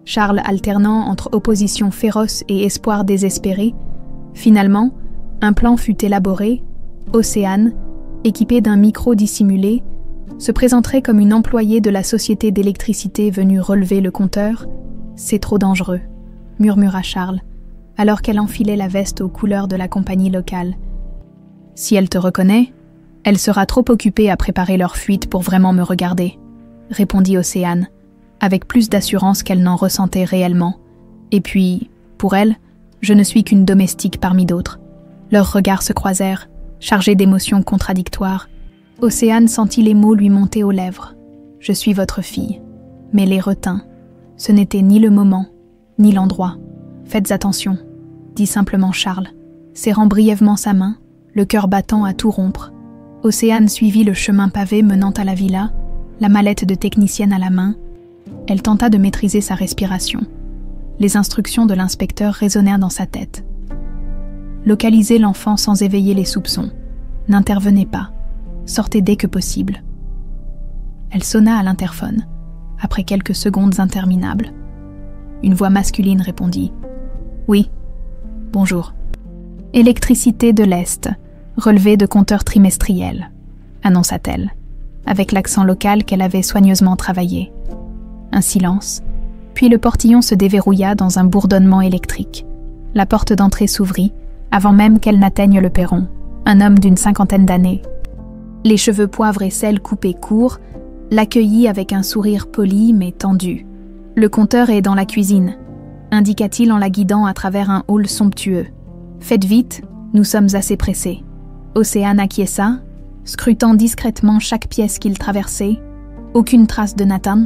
Charles alternant entre opposition féroce et espoir désespéré. Finalement, un plan fut élaboré. Océane, équipée d'un micro dissimulé, se présenterait comme une employée de la société d'électricité venue relever le compteur. « C'est trop dangereux », murmura Charles, alors qu'elle enfilait la veste aux couleurs de la compagnie locale. « Si elle te reconnaît, elle sera trop occupée à préparer leur fuite pour vraiment me regarder », répondit Océane, avec plus d'assurance qu'elle n'en ressentait réellement. Et puis, pour elle, je ne suis qu'une domestique parmi d'autres. Leurs regards se croisèrent, chargés d'émotions contradictoires. Océane sentit les mots lui monter aux lèvres. « Je suis votre fille », mais les retint. Ce n'était ni le moment, ni l'endroit. « Faites attention », dit simplement Charles, serrant brièvement sa main, le cœur battant à tout rompre. Océane suivit le chemin pavé menant à la villa, la mallette de technicienne à la main. Elle tenta de maîtriser sa respiration. Les instructions de l'inspecteur résonnèrent dans sa tête. Localisez l'enfant sans éveiller les soupçons. N'intervenez pas. Sortez dès que possible. Elle sonna à l'interphone. après quelques secondes interminables. Une voix masculine répondit « Oui, bonjour. » « Électricité de l'Est, relevé de compteur trimestriel », annonça-t-elle, avec l'accent local qu'elle avait soigneusement travaillé. Un silence, puis le portillon se déverrouilla dans un bourdonnement électrique. La porte d'entrée s'ouvrit, avant même qu'elle n'atteigne le perron. Un homme d'une 50aine d'années, les cheveux poivre et sel coupés courts, l'accueillit avec un sourire poli mais tendu. « Le compteur est dans la cuisine », indiqua-t-il en la guidant à travers un hall somptueux. « Faites vite, nous sommes assez pressés. » Océane acquiesça, scrutant discrètement chaque pièce qu'il traversait. Aucune trace de Nathan.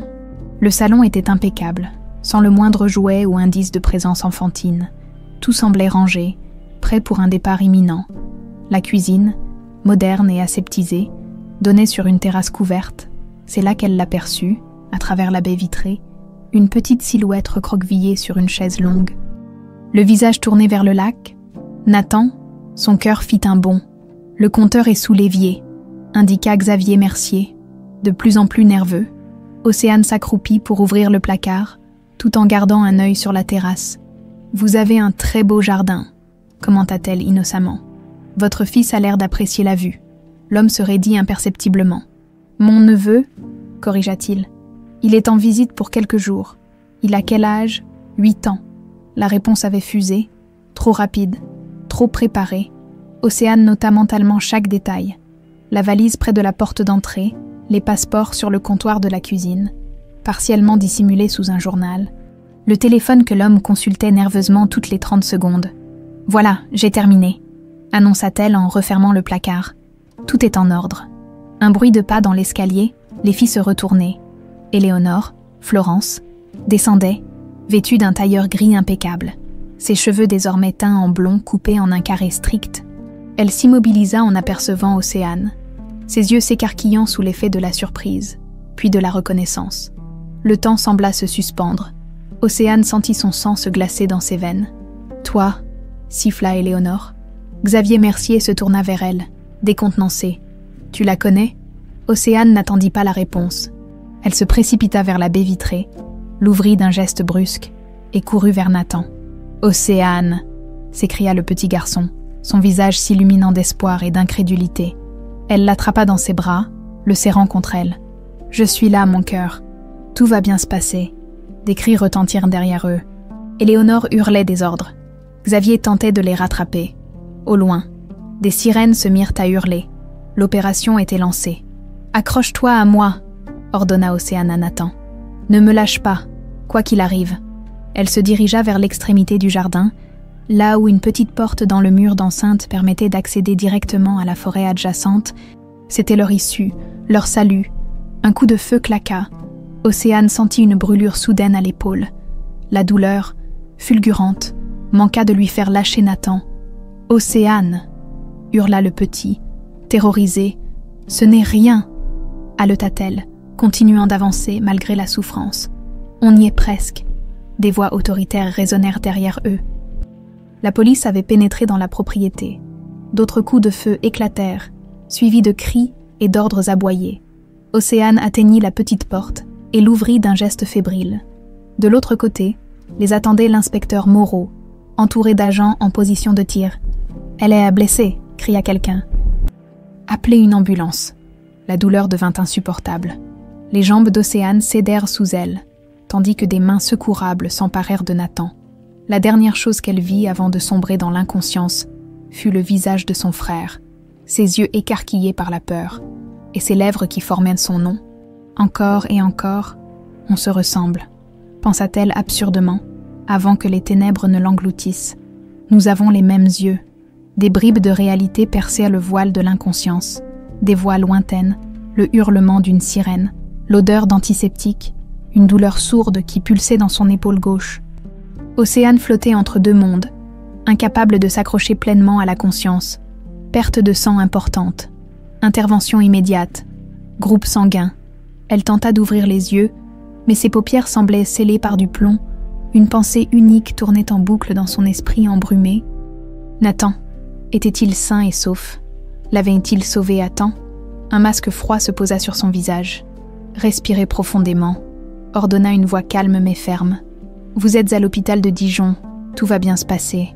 Le salon était impeccable, sans le moindre jouet ou indice de présence enfantine. Tout semblait rangé, prêt pour un départ imminent. La cuisine, moderne et aseptisée, donnait sur une terrasse couverte. C'est là qu'elle l'aperçut, à travers la baie vitrée, une petite silhouette recroquevillée sur une chaise longue. Le visage tourné vers le lac, Nathan, son cœur fit un bond. « Le compteur est sous l'évier », indiqua Xavier Mercier. De plus en plus nerveux, Océane s'accroupit pour ouvrir le placard, tout en gardant un œil sur la terrasse. « Vous avez un très beau jardin », commenta-t-elle innocemment. « Votre fils a l'air d'apprécier la vue. » L'homme se raidit imperceptiblement. « Mon neveu » corrigea-t-il. « Il est en visite pour quelques jours. Il a quel âge ? 8 ans. » La réponse avait fusé. Trop rapide, trop préparée. Océane nota mentalement chaque détail. La valise près de la porte d'entrée, les passeports sur le comptoir de la cuisine, partiellement dissimulés sous un journal, le téléphone que l'homme consultait nerveusement toutes les 30 secondes. « Voilà, j'ai terminé », annonça-t-elle en refermant le placard. « Tout est en ordre. » Un bruit de pas dans l'escalier, les filles se retournaient. Éléonore, Florence, descendaient, vêtues d'un tailleur gris impeccable, ses cheveux désormais teints en blond coupés en un carré strict. Elle s'immobilisa en apercevant Océane, ses yeux s'écarquillant sous l'effet de la surprise, puis de la reconnaissance. Le temps sembla se suspendre. Océane sentit son sang se glacer dans ses veines. « Toi » siffla Éléonore. Xavier Mercier se tourna vers elle, décontenancé. « Tu la connais » Océane n'attendit pas la réponse. Elle se précipita vers la baie vitrée, l'ouvrit d'un geste brusque et courut vers Nathan. « Océane » s'écria le petit garçon, son visage s'illuminant d'espoir et d'incrédulité. Elle l'attrapa dans ses bras, le serrant contre elle. « Je suis là, mon cœur. Tout va bien se passer. » Des cris retentirent derrière eux. Éléonore hurlait des ordres. Xavier tentait de les rattraper. Au loin, des sirènes se mirent à hurler. L'opération était lancée. « Accroche-toi à moi !» ordonna Océane à Nathan. « Ne me lâche pas, quoi qu'il arrive. » Elle se dirigea vers l'extrémité du jardin, là où une petite porte dans le mur d'enceinte permettait d'accéder directement à la forêt adjacente. C'était leur issue, leur salut. Un coup de feu claqua. Océane sentit une brûlure soudaine à l'épaule. La douleur, fulgurante, manqua de lui faire lâcher Nathan. « Océane !» hurla le petit, terrorisé. « Ce n'est rien !» haleta-t-elle, continuant d'avancer malgré la souffrance. « On y est presque !» Des voix autoritaires résonnèrent derrière eux. La police avait pénétré dans la propriété. D'autres coups de feu éclatèrent, suivis de cris et d'ordres aboyés. Océane atteignit la petite porte et l'ouvrit d'un geste fébrile. De l'autre côté, les attendait l'inspecteur Moreau, entouré d'agents en position de tir. « Elle est blessée !» cria quelqu'un. « Appelez une ambulance !» La douleur devint insupportable. Les jambes d'Océane cédèrent sous elle, tandis que des mains secourables s'emparèrent de Nathan. La dernière chose qu'elle vit avant de sombrer dans l'inconscience fut le visage de son frère, ses yeux écarquillés par la peur, et ses lèvres qui formaient son nom. Encore et encore, on se ressemble, pensa-t-elle absurdement, avant que les ténèbres ne l'engloutissent. Nous avons les mêmes yeux. Des bribes de réalité perçaient le voile de l'inconscience, des voix lointaines, le hurlement d'une sirène, l'odeur d'antiseptique, une douleur sourde qui pulsait dans son épaule gauche. Océane flottait entre deux mondes, incapable de s'accrocher pleinement à la conscience. Perte de sang importante, intervention immédiate, groupe sanguin. Elle tenta d'ouvrir les yeux, mais ses paupières semblaient scellées par du plomb. Une pensée unique tournait en boucle dans son esprit embrumé. Nathan, était-il sain et sauf? L'avait-il sauvé à temps? Un masque froid se posa sur son visage. Respirez profondément. ordonna une voix calme mais ferme. Vous êtes à l'hôpital de Dijon, tout va bien se passer.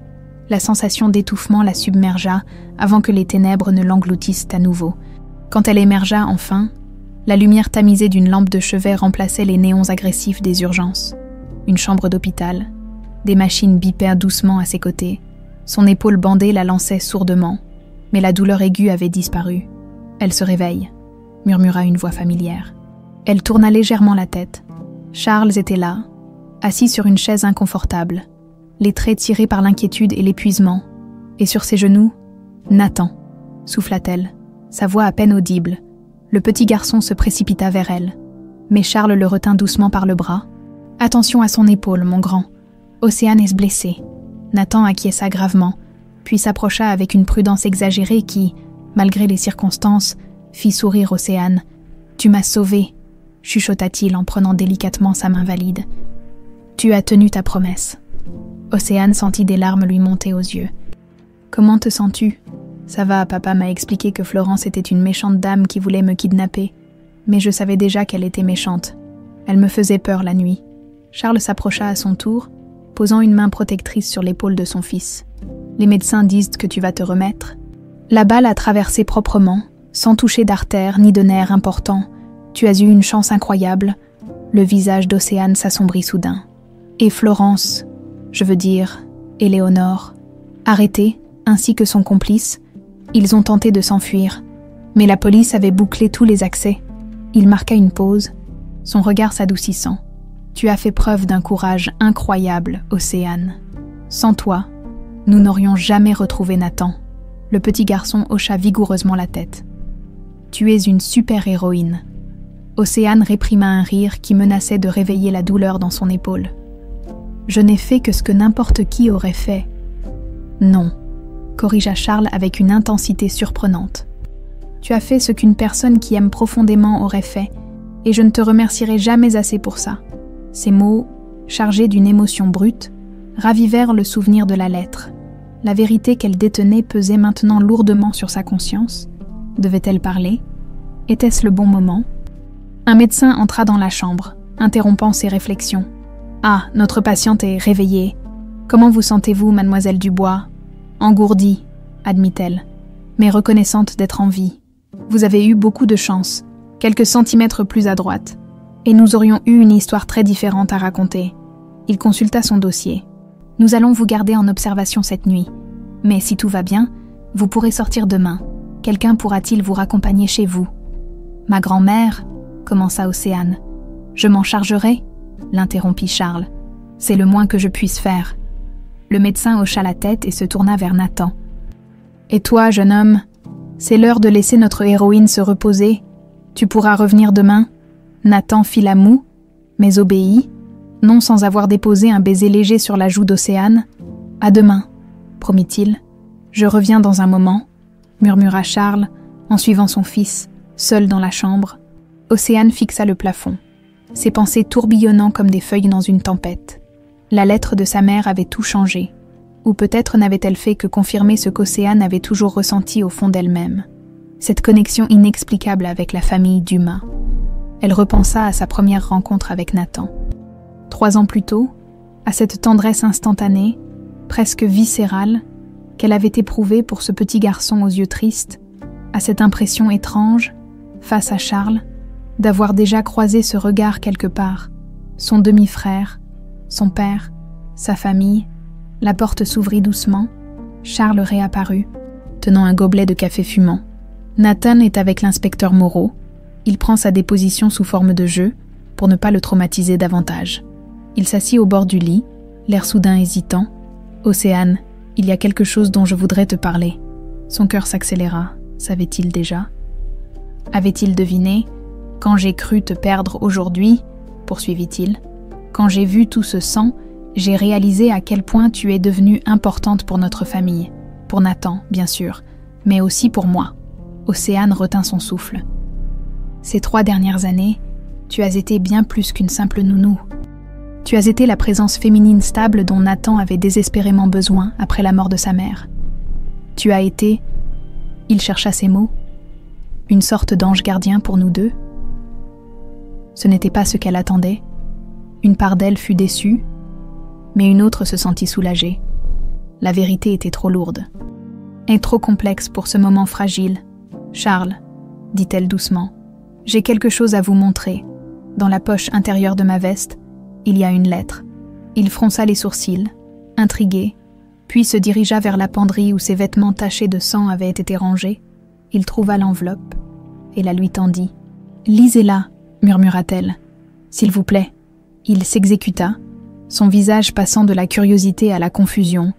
La sensation d'étouffement la submergea avant que les ténèbres ne l'engloutissent à nouveau. Quand elle émergea enfin, la lumière tamisée d'une lampe de chevet remplaçait les néons agressifs des urgences. Une chambre d'hôpital, des machines bipèrent doucement à ses côtés. Son épaule bandée la lançait sourdement, mais la douleur aiguë avait disparu. Elle se réveille, murmura une voix familière. Elle tourna légèrement la tête. Charles était là, assis sur une chaise inconfortable, les traits tirés par l'inquiétude et l'épuisement, et sur ses genoux, Nathan, souffla-t-elle, sa voix à peine audible. Le petit garçon se précipita vers elle, mais Charles le retint doucement par le bras. « Attention à son épaule, mon grand. Océane est blessée. » Nathan acquiesça gravement, puis s'approcha avec une prudence exagérée qui, malgré les circonstances, fit sourire Océane. « Tu m'as sauvée, » chuchota-t-il en prenant délicatement sa main valide. « Tu as tenu ta promesse. » Océane sentit des larmes lui monter aux yeux. « Comment te sens-tu ? » « Ça va, papa m'a expliqué que Florence était une méchante dame qui voulait me kidnapper, mais je savais déjà qu'elle était méchante. Elle me faisait peur la nuit. » Charles s'approcha à son tour, posant une main protectrice sur l'épaule de son fils. « Les médecins disent que tu vas te remettre. » La balle a traversé proprement, sans toucher d'artère ni de nerf important. Tu as eu une chance incroyable. Le visage d'Océane s'assombrit soudain. Et Florence, je veux dire, Éléonore, arrêtée, ainsi que son complice, ils ont tenté de s'enfuir, mais la police avait bouclé tous les accès. Il marqua une pause, son regard s'adoucissant. « Tu as fait preuve d'un courage incroyable, Océane. Sans toi, nous n'aurions jamais retrouvé Nathan. » Le petit garçon hocha vigoureusement la tête. « Tu es une super-héroïne. » Océane réprima un rire qui menaçait de réveiller la douleur dans son épaule. « Je n'ai fait que ce que n'importe qui aurait fait. » « Non. » corrigea Charles avec une intensité surprenante. « Tu as fait ce qu'une personne qui aime profondément aurait fait, et je ne te remercierai jamais assez pour ça. » Ces mots, chargés d'une émotion brute, ravivèrent le souvenir de la lettre. La vérité qu'elle détenait pesait maintenant lourdement sur sa conscience. Devait-elle parler? Était-ce le bon moment? Un médecin entra dans la chambre, interrompant ses réflexions. « Ah, notre patiente est réveillée. Comment vous sentez-vous, mademoiselle Dubois ? » « Engourdie, » admit-elle, mais reconnaissante d'être en vie. « Vous avez eu beaucoup de chance, quelques centimètres plus à droite, et nous aurions eu une histoire très différente à raconter. » Il consulta son dossier. « Nous allons vous garder en observation cette nuit, mais si tout va bien, vous pourrez sortir demain. Quelqu'un pourra-t-il vous raccompagner chez vous ? » « Ma grand-mère, » commença Océane. « Je m'en chargerai, » l'interrompit Charles. « C'est le moins que je puisse faire. » Le médecin hocha la tête et se tourna vers Nathan. « Et toi, jeune homme, c'est l'heure de laisser notre héroïne se reposer. Tu pourras revenir demain. » Nathan fit la moue, mais obéit, non sans avoir déposé un baiser léger sur la joue d'Océane. « À demain, » promit-il. « Je reviens dans un moment, » murmura Charles, en suivant son fils, seul dans la chambre. Océane fixa le plafond, ses pensées tourbillonnant comme des feuilles dans une tempête. La lettre de sa mère avait tout changé, ou peut-être n'avait-elle fait que confirmer ce qu'Océane avait toujours ressenti au fond d'elle-même, cette connexion inexplicable avec la famille Dumas. Elle repensa à sa première rencontre avec Nathan. 3 ans plus tôt, à cette tendresse instantanée, presque viscérale, qu'elle avait éprouvée pour ce petit garçon aux yeux tristes, à cette impression étrange, face à Charles, d'avoir déjà croisé ce regard quelque part, son demi-frère, son père, sa famille. La porte s'ouvrit doucement. Charles réapparut, tenant un gobelet de café fumant. Nathan est avec l'inspecteur Moreau. Il prend sa déposition sous forme de jeu, pour ne pas le traumatiser davantage. Il s'assit au bord du lit, l'air soudain hésitant. « Océane, il y a quelque chose dont je voudrais te parler. » Son cœur s'accéléra. Savait-il déjà? Avait-il deviné? « Quand j'ai cru te perdre aujourd'hui, » poursuivit-il, « quand j'ai vu tout ce sang, j'ai réalisé à quel point tu es devenue importante pour notre famille, pour Nathan, bien sûr, mais aussi pour moi. » Océane retint son souffle. « Ces 3 dernières années, tu as été bien plus qu'une simple nounou. Tu as été la présence féminine stable dont Nathan avait désespérément besoin après la mort de sa mère. Tu as été, il chercha ses mots, une sorte d'ange gardien pour nous deux. » Ce n'était pas ce qu'elle attendait, Une part d'elle fut déçue, mais une autre se sentit soulagée. La vérité était trop lourde et trop complexe pour ce moment fragile. « Charles, dit-elle doucement, j'ai quelque chose à vous montrer. Dans la poche intérieure de ma veste, il y a une lettre. » Il fronça les sourcils, intrigué, puis se dirigea vers la penderie où ses vêtements tachés de sang avaient été rangés. Il trouva l'enveloppe et la lui tendit. « Lisez-la, murmura-t-elle. S'il vous plaît. » Il s'exécuta, son visage passant de la curiosité à la confusion,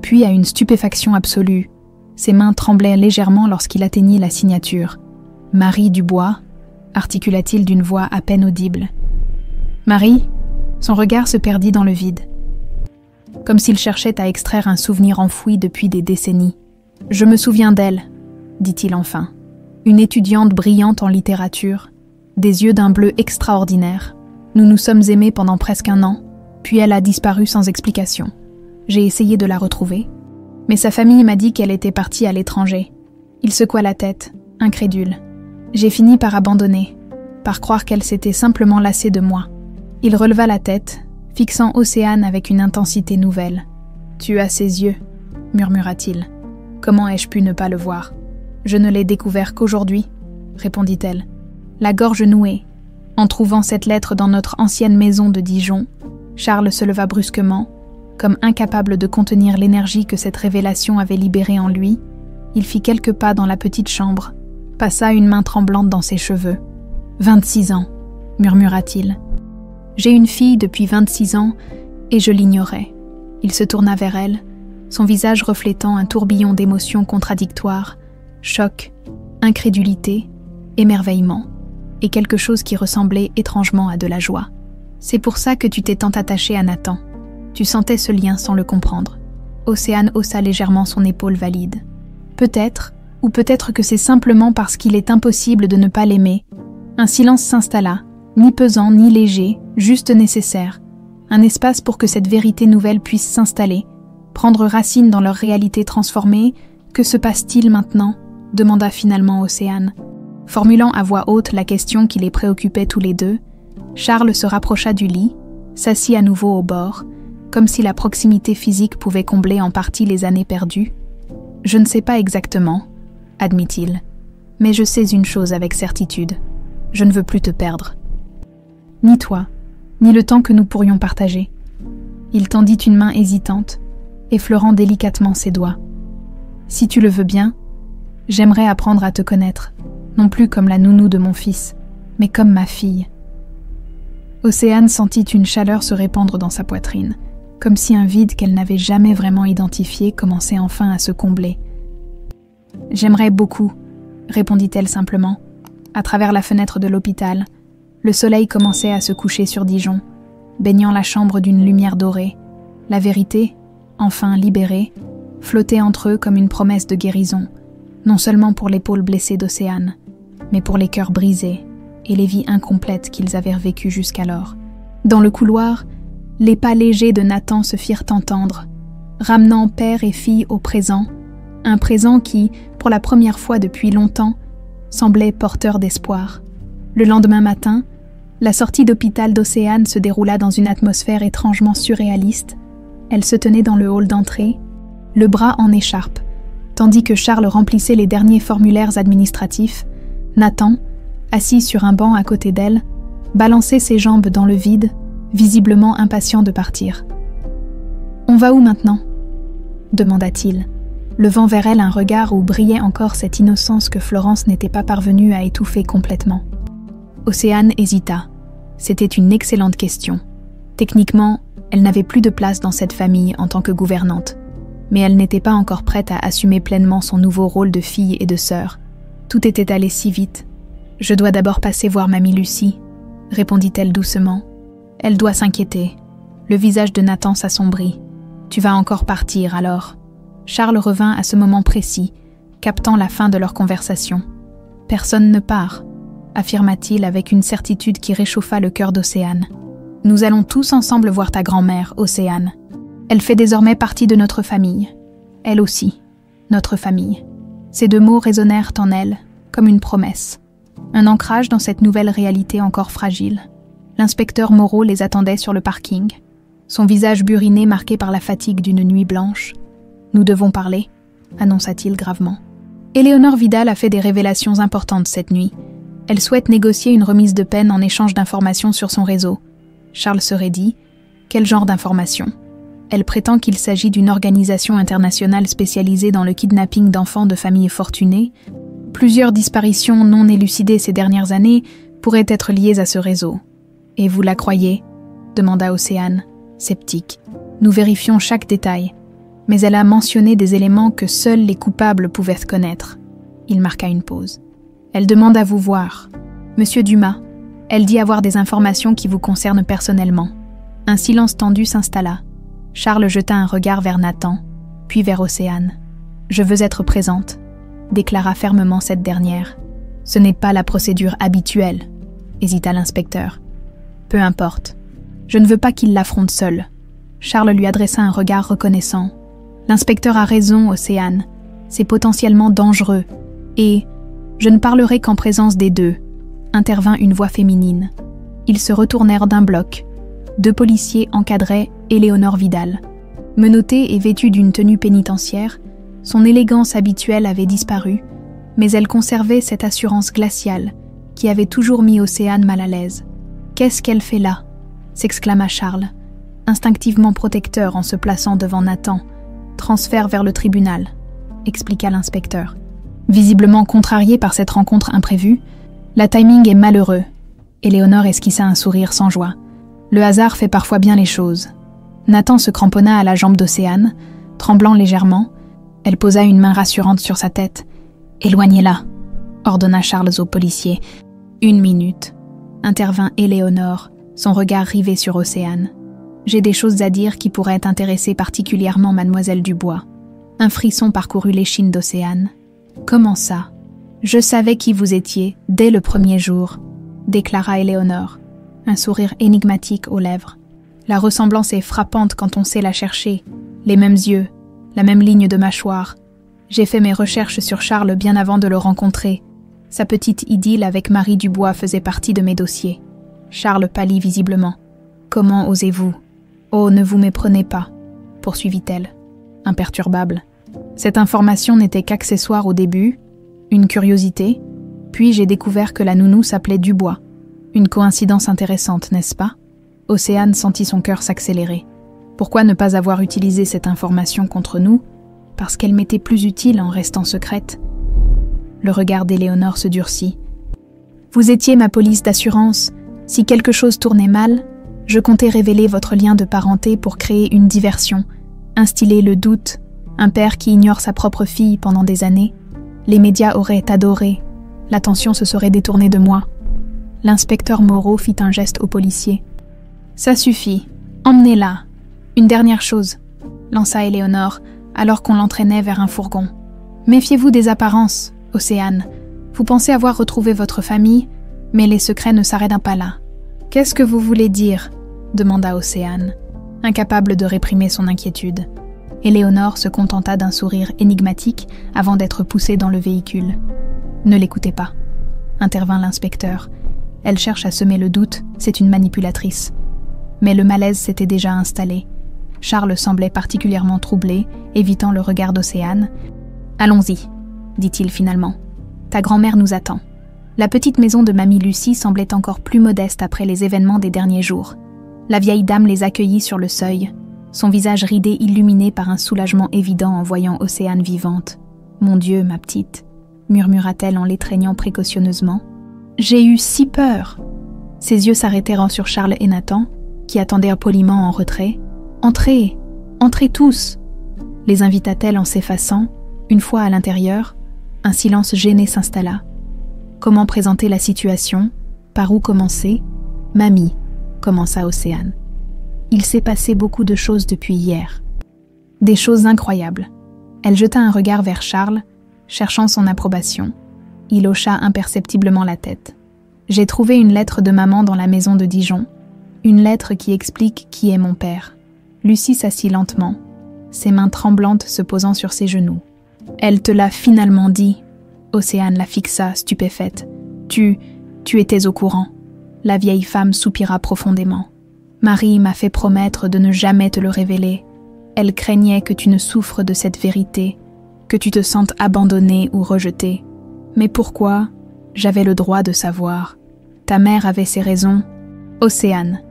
puis à une stupéfaction absolue. Ses mains tremblaient légèrement lorsqu'il atteignit la signature. « Marie Dubois » articula-t-il d'une voix à peine audible. « Marie ?» Son regard se perdit dans le vide, comme s'il cherchait à extraire un souvenir enfoui depuis des décennies. « Je me souviens d'elle, » dit-il enfin. Une étudiante brillante en littérature, des yeux d'un bleu extraordinaire. Nous nous sommes aimés pendant presque 1 an, puis elle a disparu sans explication. J'ai essayé de la retrouver, mais sa famille m'a dit qu'elle était partie à l'étranger. Il secoua la tête, incrédule. J'ai fini par abandonner, par croire qu'elle s'était simplement lassée de moi. Il releva la tête, fixant Océane avec une intensité nouvelle. « Tu as ses yeux, » murmura-t-il. « Comment ai-je pu ne pas le voir ? Je ne l'ai découvert qu'aujourd'hui, » répondit-elle. La gorge nouée. En trouvant cette lettre dans notre ancienne maison de Dijon, Charles se leva brusquement, comme incapable de contenir l'énergie que cette révélation avait libérée en lui. Il fit quelques pas dans la petite chambre, passa une main tremblante dans ses cheveux. « 26 ans, » murmura-t-il. « J'ai une fille depuis 26 ans et je l'ignorais. » Il se tourna vers elle, son visage reflétant un tourbillon d'émotions contradictoires, choc, incrédulité, émerveillement, et quelque chose qui ressemblait étrangement à de la joie. « C'est pour ça que tu t'es tant attaché à Nathan. Tu sentais ce lien sans le comprendre. » Océane haussa légèrement son épaule valide. « Peut-être, ou peut-être que c'est simplement parce qu'il est impossible de ne pas l'aimer. » Un silence s'installa, ni pesant ni léger, juste nécessaire. Un espace pour que cette vérité nouvelle puisse s'installer, prendre racine dans leur réalité transformée. « Que se passe-t-il maintenant ?» demanda finalement Océane. Formulant à voix haute la question qui les préoccupait tous les deux, Charles se rapprocha du lit, s'assit à nouveau au bord, comme si la proximité physique pouvait combler en partie les années perdues. « Je ne sais pas exactement, » admit-il, « mais je sais une chose avec certitude. Je ne veux plus te perdre. Ni toi, ni le temps que nous pourrions partager. » Il tendit une main hésitante, effleurant délicatement ses doigts. « Si tu le veux bien, j'aimerais apprendre à te connaître, non plus comme la nounou de mon fils, mais comme ma fille. » Océane sentit une chaleur se répandre dans sa poitrine, comme si un vide qu'elle n'avait jamais vraiment identifié commençait enfin à se combler. « J'aimerais beaucoup, » répondit-elle simplement. À travers la fenêtre de l'hôpital, le soleil commençait à se coucher sur Dijon, baignant la chambre d'une lumière dorée. La vérité, enfin libérée, flottait entre eux comme une promesse de guérison, non seulement pour l'épaule blessée d'Océane, mais pour les cœurs brisés et les vies incomplètes qu'ils avaient vécues jusqu'alors. Dans le couloir, les pas légers de Nathan se firent entendre, ramenant père et fille au présent, un présent qui, pour la première fois depuis longtemps, semblait porteur d'espoir. Le lendemain matin, la sortie d'hôpital d'Océane se déroula dans une atmosphère étrangement surréaliste. Elle se tenait dans le hall d'entrée, le bras en écharpe, tandis que Charles remplissait les derniers formulaires administratifs. Nathan, assis sur un banc à côté d'elle, balançait ses jambes dans le vide, visiblement impatient de partir. « On va où maintenant ?» demanda-t-il, levant vers elle un regard où brillait encore cette innocence que Florence n'était pas parvenue à étouffer complètement. Océane hésita. C'était une excellente question. Techniquement, elle n'avait plus de place dans cette famille en tant que gouvernante, mais elle n'était pas encore prête à assumer pleinement son nouveau rôle de fille et de sœur. Tout était allé si vite. « Je dois d'abord passer voir mamie Lucie, » répondit-elle doucement. « Elle doit s'inquiéter. » Le visage de Nathan s'assombrit. « Tu vas encore partir, alors ?» Charles revint à ce moment précis, captant la fin de leur conversation. « Personne ne part, » affirma-t-il avec une certitude qui réchauffa le cœur d'Océane. « Nous allons tous ensemble voir ta grand-mère, Océane. Elle fait désormais partie de notre famille. Elle aussi, notre famille. » Ces 2 mots résonnèrent en elle, comme une promesse. Un ancrage dans cette nouvelle réalité encore fragile. L'inspecteur Moreau les attendait sur le parking, son visage buriné marqué par la fatigue d'une nuit blanche. « Nous devons parler », annonça-t-il gravement. Éléonore Vidal a fait des révélations importantes cette nuit. Elle souhaite négocier une remise de peine en échange d'informations sur son réseau. Charles serait dit « Quel genre d'informations ?» Elle prétend qu'il s'agit d'une organisation internationale spécialisée dans le kidnapping d'enfants de familles fortunées. Plusieurs disparitions non élucidées ces dernières années pourraient être liées à ce réseau. « Et vous la croyez ?» demanda Océane, sceptique. « Nous vérifions chaque détail. » Mais elle a mentionné des éléments que seuls les coupables pouvaient connaître. Il marqua une pause. Elle demande à vous voir. Monsieur Dumas, elle dit avoir des informations qui vous concernent personnellement. Un silence tendu s'installa. Charles jeta un regard vers Nathan, puis vers Océane. « Je veux être présente », déclara fermement cette dernière. « Ce n'est pas la procédure habituelle », hésita l'inspecteur. « Peu importe. Je ne veux pas qu'il l'affronte seul. » Charles lui adressa un regard reconnaissant. « L'inspecteur a raison, Océane. C'est potentiellement dangereux. Et je ne parlerai qu'en présence des deux, » intervint une voix féminine. Ils se retournèrent d'un bloc. 2 policiers encadraient Éléonore Vidal. Menottée et vêtue d'une tenue pénitentiaire, son élégance habituelle avait disparu, mais elle conservait cette assurance glaciale qui avait toujours mis Océane mal à l'aise. « Qu'est-ce qu'elle fait là ?» s'exclama Charles, instinctivement protecteur en se plaçant devant Nathan. « Transfert vers le tribunal », expliqua l'inspecteur. Visiblement contrariée par cette rencontre imprévue, « La timing est malheureux », Éléonore esquissa un sourire sans joie. « Le hasard fait parfois bien les choses. » Nathan se cramponna à la jambe d'Océane, tremblant légèrement. Elle posa une main rassurante sur sa tête. « Éloignez-la », ordonna Charles au policier. « 1 minute », intervint Éléonore, son regard rivé sur Océane. « J'ai des choses à dire qui pourraient intéresser particulièrement mademoiselle Dubois. » Un frisson parcourut l'échine d'Océane. « Comment ça ? Je savais qui vous étiez, dès le premier jour, » déclara Éléonore, un sourire énigmatique aux lèvres. « La ressemblance est frappante quand on sait la chercher. Les mêmes yeux, la même ligne de mâchoire. J'ai fait mes recherches sur Charles bien avant de le rencontrer. Sa petite idylle avec Marie Dubois faisait partie de mes dossiers. » Charles pâlit visiblement. « Comment osez-vous ? Oh, ne vous méprenez pas, » poursuivit-elle, imperturbable. « Cette information n'était qu'accessoire au début, une curiosité, puis j'ai découvert que la nounou s'appelait Dubois. Une coïncidence intéressante, n'est-ce pas ?» Océane sentit son cœur s'accélérer. Pourquoi ne pas avoir utilisé cette information contre nous ? Parce qu'elle m'était plus utile en restant secrète. Le regard d'Éléonore se durcit. « Vous étiez ma police d'assurance. Si quelque chose tournait mal, je comptais révéler votre lien de parenté pour créer une diversion, instiller le doute. Un père qui ignore sa propre fille pendant des années. Les médias auraient adoré. L'attention se serait détournée de moi. » L'inspecteur Moreau fit un geste au policier. « Ça suffit. Emmenez-la. Une dernière chose, » lança Éléonore, alors qu'on l'entraînait vers un fourgon. « Méfiez-vous des apparences, Océane. Vous pensez avoir retrouvé votre famille, mais les secrets ne s'arrêtent pas là. »« Qu'est-ce que vous voulez dire ?» demanda Océane, incapable de réprimer son inquiétude. Éléonore se contenta d'un sourire énigmatique avant d'être poussée dans le véhicule. « Ne l'écoutez pas, » intervint l'inspecteur. « Elle cherche à semer le doute, c'est une manipulatrice. » Mais le malaise s'était déjà installé. Charles semblait particulièrement troublé, évitant le regard d'Océane. « Allons-y, » dit-il finalement. « Ta grand-mère nous attend. » La petite maison de mamie Lucie semblait encore plus modeste après les événements des derniers jours. La vieille dame les accueillit sur le seuil, son visage ridé illuminé par un soulagement évident en voyant Océane vivante. « Mon Dieu, ma petite » murmura-t-elle en l'étreignant précautionneusement. « J'ai eu si peur !» Ses yeux s'arrêtèrent sur Charles et Nathan, qui attendirent poliment en retrait. « Entrez, entrez tous !» les invita-t-elle en s'effaçant. Une fois à l'intérieur, un silence gêné s'installa. Comment présenter la situation ? Par où commencer ? « Mamie », commença Océane. « Il s'est passé beaucoup de choses depuis hier. Des choses incroyables. » Elle jeta un regard vers Charles, cherchant son approbation. Il hocha imperceptiblement la tête. « J'ai trouvé une lettre de maman dans la maison de Dijon. Une lettre qui explique qui est mon père. » Lucie s'assit lentement, ses mains tremblantes se posant sur ses genoux. « Elle te l'a finalement dit. » Océane la fixa, stupéfaite. Tu étais au courant. » La vieille femme soupira profondément. Marie m'a fait promettre de ne jamais te le révéler. Elle craignait que tu ne souffres de cette vérité, que tu te sentes abandonnée ou rejetée. Mais pourquoi? J'avais le droit de savoir. Ta mère avait ses raisons. Océane.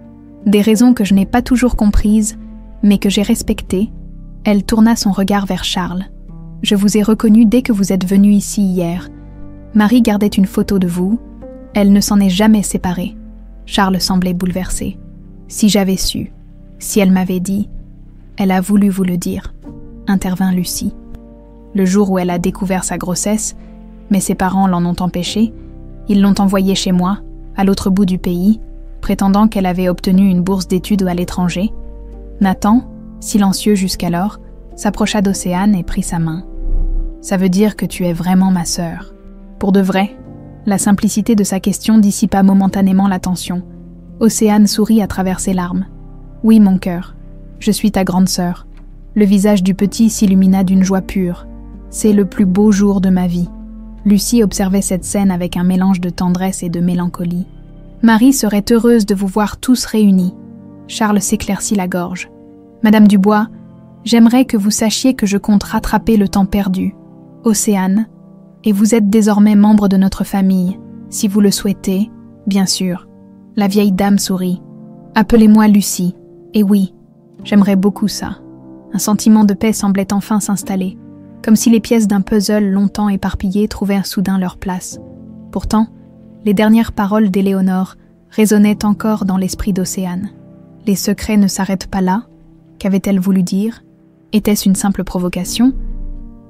Des raisons que je n'ai pas toujours comprises, mais que j'ai respectées. Elle tourna son regard vers Charles. Je vous ai reconnu dès que vous êtes venu ici hier. Marie gardait une photo de vous. Elle ne s'en est jamais séparée. Charles semblait bouleversé. Si j'avais su, si elle m'avait dit, elle a voulu vous le dire, intervint Lucie. Le jour où elle a découvert sa grossesse, mais ses parents l'en ont empêchée, ils l'ont envoyée chez moi, à l'autre bout du pays, prétendant qu'elle avait obtenu une bourse d'études à l'étranger. Nathan, silencieux jusqu'alors, s'approcha d'Océane et prit sa main. « Ça veut dire que tu es vraiment ma sœur. » Pour de vrai. La simplicité de sa question dissipa momentanément la tension. Océane sourit à travers ses larmes. « Oui, mon cœur, je suis ta grande sœur. » Le visage du petit s'illumina d'une joie pure. « C'est le plus beau jour de ma vie. » Lucie observait cette scène avec un mélange de tendresse et de mélancolie. « Marie serait heureuse de vous voir tous réunis. » Charles s'éclaircit la gorge. « Madame Dubois, j'aimerais que vous sachiez que je compte rattraper le temps perdu. Océane, et vous êtes désormais membre de notre famille, si vous le souhaitez, bien sûr. » La vieille dame sourit. « Appelez-moi Lucie. Et oui, j'aimerais beaucoup ça. » Un sentiment de paix semblait enfin s'installer, comme si les pièces d'un puzzle longtemps éparpillées trouvaient soudain leur place. Pourtant, les dernières paroles d'Éléonore résonnaient encore dans l'esprit d'Océane. Les secrets ne s'arrêtent pas là. Qu'avait-elle voulu dire? Était-ce une simple provocation?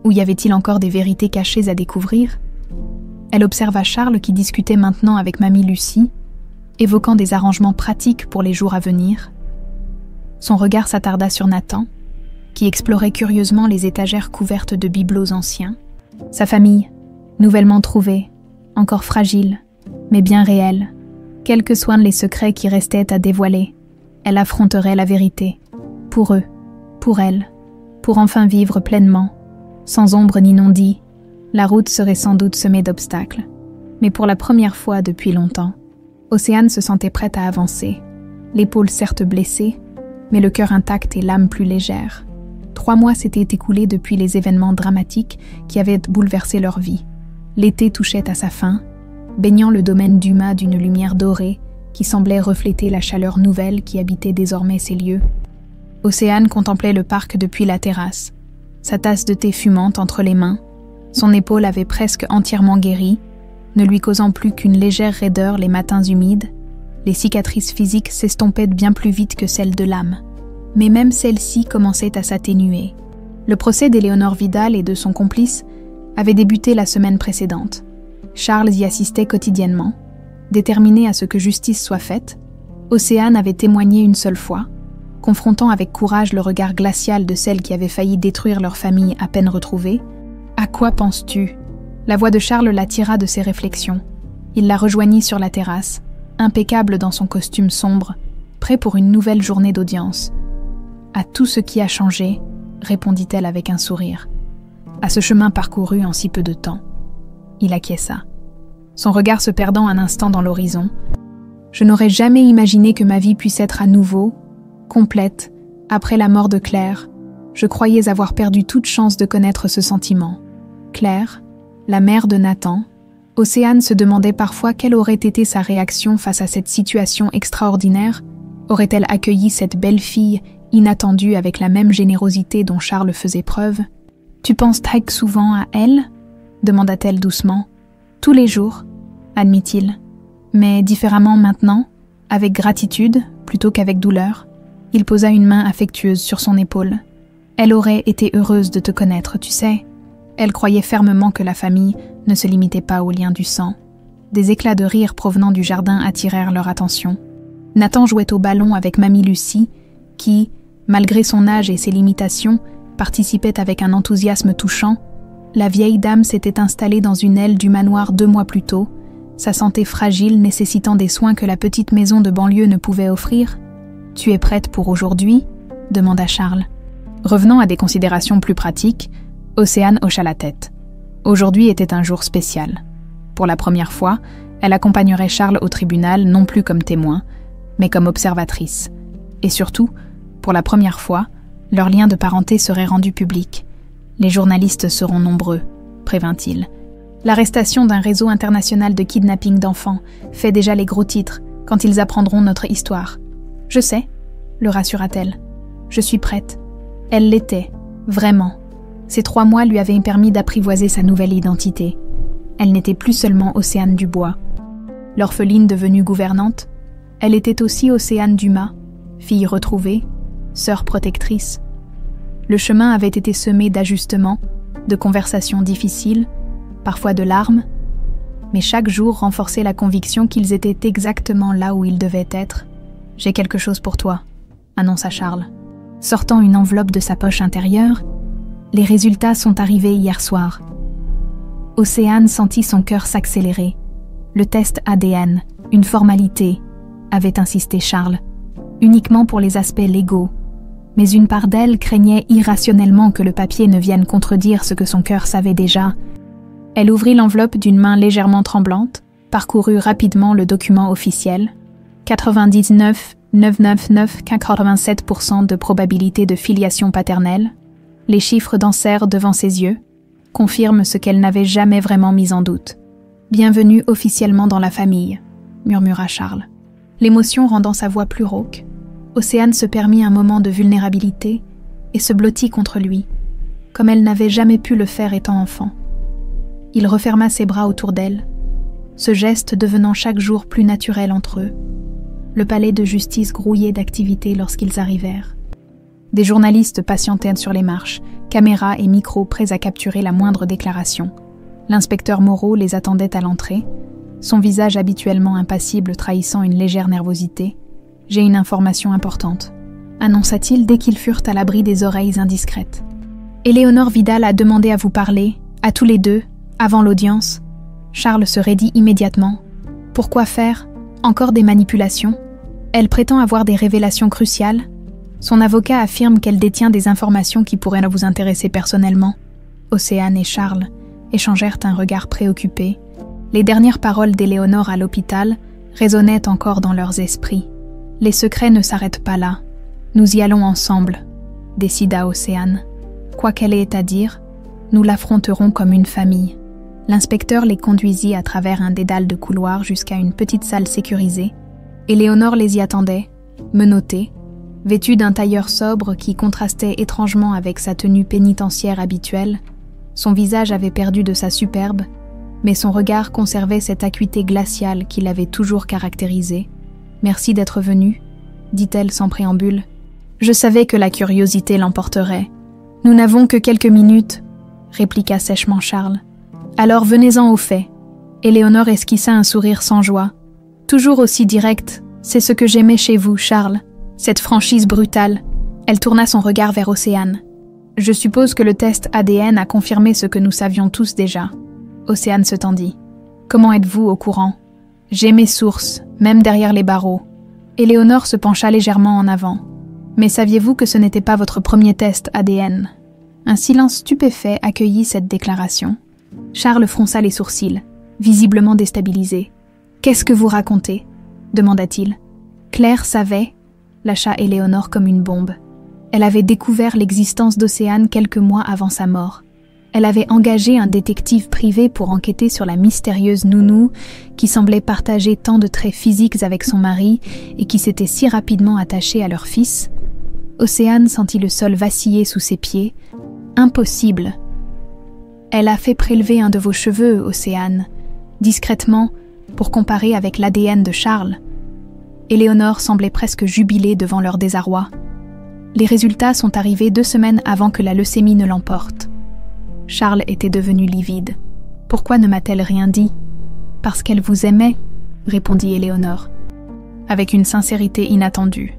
Ou y avait-il encore des vérités cachées à découvrir? Elle observa Charles qui discutait maintenant avec mamie Lucie, évoquant des arrangements pratiques pour les jours à venir. Son regard s'attarda sur Nathan, qui explorait curieusement les étagères couvertes de bibelots anciens. Sa famille, nouvellement trouvée, encore fragile, mais bien réelle. Quels que soient les secrets qui restaient à dévoiler, elle affronterait la vérité. Pour eux, pour elle, pour enfin vivre pleinement, sans ombre ni non-dit. La route serait sans doute semée d'obstacles. Mais pour la première fois depuis longtemps, Océane se sentait prête à avancer, l'épaule certes blessée, mais le cœur intact et l'âme plus légère. 3 mois s'étaient écoulés depuis les événements dramatiques qui avaient bouleversé leur vie. L'été touchait à sa fin, baignant le domaine d'Uma d'une lumière dorée qui semblait refléter la chaleur nouvelle qui habitait désormais ces lieux. Océane contemplait le parc depuis la terrasse, sa tasse de thé fumante entre les mains. Son épaule avait presque entièrement guéri, ne lui causant plus qu'une légère raideur les matins humides. Les cicatrices physiques s'estompaient bien plus vite que celles de l'âme. Mais même celle-ci commençait à s'atténuer. Le procès d'Éléonore Vidal et de son complice avait débuté la semaine précédente. Charles y assistait quotidiennement. Déterminé à ce que justice soit faite, Océane avait témoigné une seule fois, confrontant avec courage le regard glacial de celle qui avait failli détruire leur famille à peine retrouvée. « À quoi penses-tu » La voix de Charles l'attira de ses réflexions. Il la rejoignit sur la terrasse, impeccable dans son costume sombre, prêt pour une nouvelle journée d'audience. « À tout ce qui a changé », répondit-elle avec un sourire. « À ce chemin parcouru en si peu de temps. » Il acquiesça, son regard se perdant un instant dans l'horizon. « Je n'aurais jamais imaginé que ma vie puisse être à nouveau, complète, après la mort de Claire. Je croyais avoir perdu toute chance de connaître ce sentiment. » Claire, la mère de Nathan, Océane se demandait parfois quelle aurait été sa réaction face à cette situation extraordinaire. Aurait-elle accueilli cette belle fille inattendue avec la même générosité dont Charles faisait preuve? « Tu penses très souvent à elle ?» demanda-t-elle doucement. « Tous les jours, » admit-il. « Mais différemment maintenant, avec gratitude plutôt qu'avec douleur. » Il posa une main affectueuse sur son épaule. « Elle aurait été heureuse de te connaître, tu sais. » Elle croyait fermement que la famille ne se limitait pas aux liens du sang. Des éclats de rire provenant du jardin attirèrent leur attention. Nathan jouait au ballon avec mamie Lucie, qui, malgré son âge et ses limitations, participait avec un enthousiasme touchant. La vieille dame s'était installée dans une aile du manoir 2 mois plus tôt, sa santé fragile nécessitant des soins que la petite maison de banlieue ne pouvait offrir. « Tu es prête pour aujourd'hui ?» demanda Charles. Revenant à des considérations plus pratiques, Océane hocha la tête. Aujourd'hui était un jour spécial. Pour la première fois, Elle accompagnerait Charles au tribunal non plus comme témoin, mais comme observatrice. Et surtout, pour la première fois, leur lien de parenté serait rendu public. Les journalistes seront nombreux, prévint-il. L'arrestation d'un réseau international de kidnapping d'enfants fait déjà les gros titres quand ils apprendront notre histoire. Je sais, le rassura-t-elle. Je suis prête. Elle l'était, vraiment. Ces 3 mois lui avaient permis d'apprivoiser sa nouvelle identité. Elle n'était plus seulement Océane Dubois. L'orpheline devenue gouvernante, elle était aussi Océane Dumas, fille retrouvée, sœur protectrice. Le chemin avait été semé d'ajustements, de conversations difficiles, parfois de larmes, mais chaque jour renforçait la conviction qu'ils étaient exactement là où ils devaient être. « J'ai quelque chose pour toi », annonça Charles. Sortant une enveloppe de sa poche intérieure, les résultats sont arrivés hier soir. Océane sentit son cœur s'accélérer. Le test ADN, une formalité, avait insisté Charles, uniquement pour les aspects légaux. Mais une part d'elle craignait irrationnellement que le papier ne vienne contredire ce que son cœur savait déjà. Elle ouvrit l'enveloppe d'une main légèrement tremblante, parcourut rapidement le document officiel. 99,999,87% de probabilité de filiation paternelle. Les chiffres dansèrent devant ses yeux, confirment ce qu'elle n'avait jamais vraiment mis en doute. « Bienvenue officiellement dans la famille », murmura Charles. L'émotion rendant sa voix plus rauque, Océane se permit un moment de vulnérabilité et se blottit contre lui, comme elle n'avait jamais pu le faire étant enfant. Il referma ses bras autour d'elle, ce geste devenant chaque jour plus naturel entre eux. Le palais de justice grouillait d'activité lorsqu'ils arrivèrent. Des journalistes patientaient sur les marches, caméras et micros prêts à capturer la moindre déclaration. L'inspecteur Moreau les attendait à l'entrée, son visage habituellement impassible trahissant une légère nervosité. « J'ai une information importante », annonça-t-il dès qu'ils furent à l'abri des oreilles indiscrètes. « Éléonore Vidal a demandé à vous parler, à tous les deux, avant l'audience. » Charles se raidit immédiatement. « Pourquoi faire ? Encore des manipulations ? Elle prétend avoir des révélations cruciales. Son avocat affirme qu'elle détient des informations qui pourraient vous intéresser personnellement. » Océane et Charles échangèrent un regard préoccupé. Les dernières paroles d'Éléonore à l'hôpital résonnaient encore dans leurs esprits. « Les secrets ne s'arrêtent pas là. Nous y allons ensemble, » décida Océane. « Quoi qu'elle ait à dire, nous l'affronterons comme une famille. » L'inspecteur les conduisit à travers un dédale de couloirs jusqu'à une petite salle sécurisée. Éléonore les y attendait, menottée, vêtue d'un tailleur sobre qui contrastait étrangement avec sa tenue pénitentiaire habituelle. Son visage avait perdu de sa superbe, mais son regard conservait cette acuité glaciale qui l'avait toujours caractérisé. « Merci d'être venu, » dit-elle sans préambule. « Je savais que la curiosité l'emporterait. Nous n'avons que quelques minutes, » répliqua sèchement Charles. « Alors venez-en aux faits. » Éléonore esquissa un sourire sans joie. « Toujours aussi direct, c'est ce que j'aimais chez vous, Charles. Cette franchise brutale. » Elle tourna son regard vers Océane. « Je suppose que le test ADN a confirmé ce que nous savions tous déjà. » Océane se tendit. « Comment êtes-vous au courant ? J'ai mes sources, même derrière les barreaux. » Éléonore se pencha légèrement en avant. « Mais saviez-vous que ce n'était pas votre premier test ADN ?» Un silence stupéfait accueillit cette déclaration. Charles fronça les sourcils, visiblement déstabilisé. « Qu'est-ce que vous racontez ?» demanda-t-il. Claire savait, lâcha Éléonore comme une bombe. Elle avait découvert l'existence d'Océane quelques mois avant sa mort. Elle avait engagé un détective privé pour enquêter sur la mystérieuse nounou qui semblait partager tant de traits physiques avec son mari et qui s'était si rapidement attachée à leur fils. Océane sentit le sol vaciller sous ses pieds. Impossible. Elle a fait prélever un de vos cheveux, Océane, discrètement, pour comparer avec l'ADN de Charles. Éléonore semblait presque jubilée devant leur désarroi. Les résultats sont arrivés 2 semaines avant que la leucémie ne l'emporte. Charles était devenu livide. « Pourquoi ne m'a-t-elle rien dit ?»« Parce qu'elle vous aimait, » répondit Éléonore, avec une sincérité inattendue.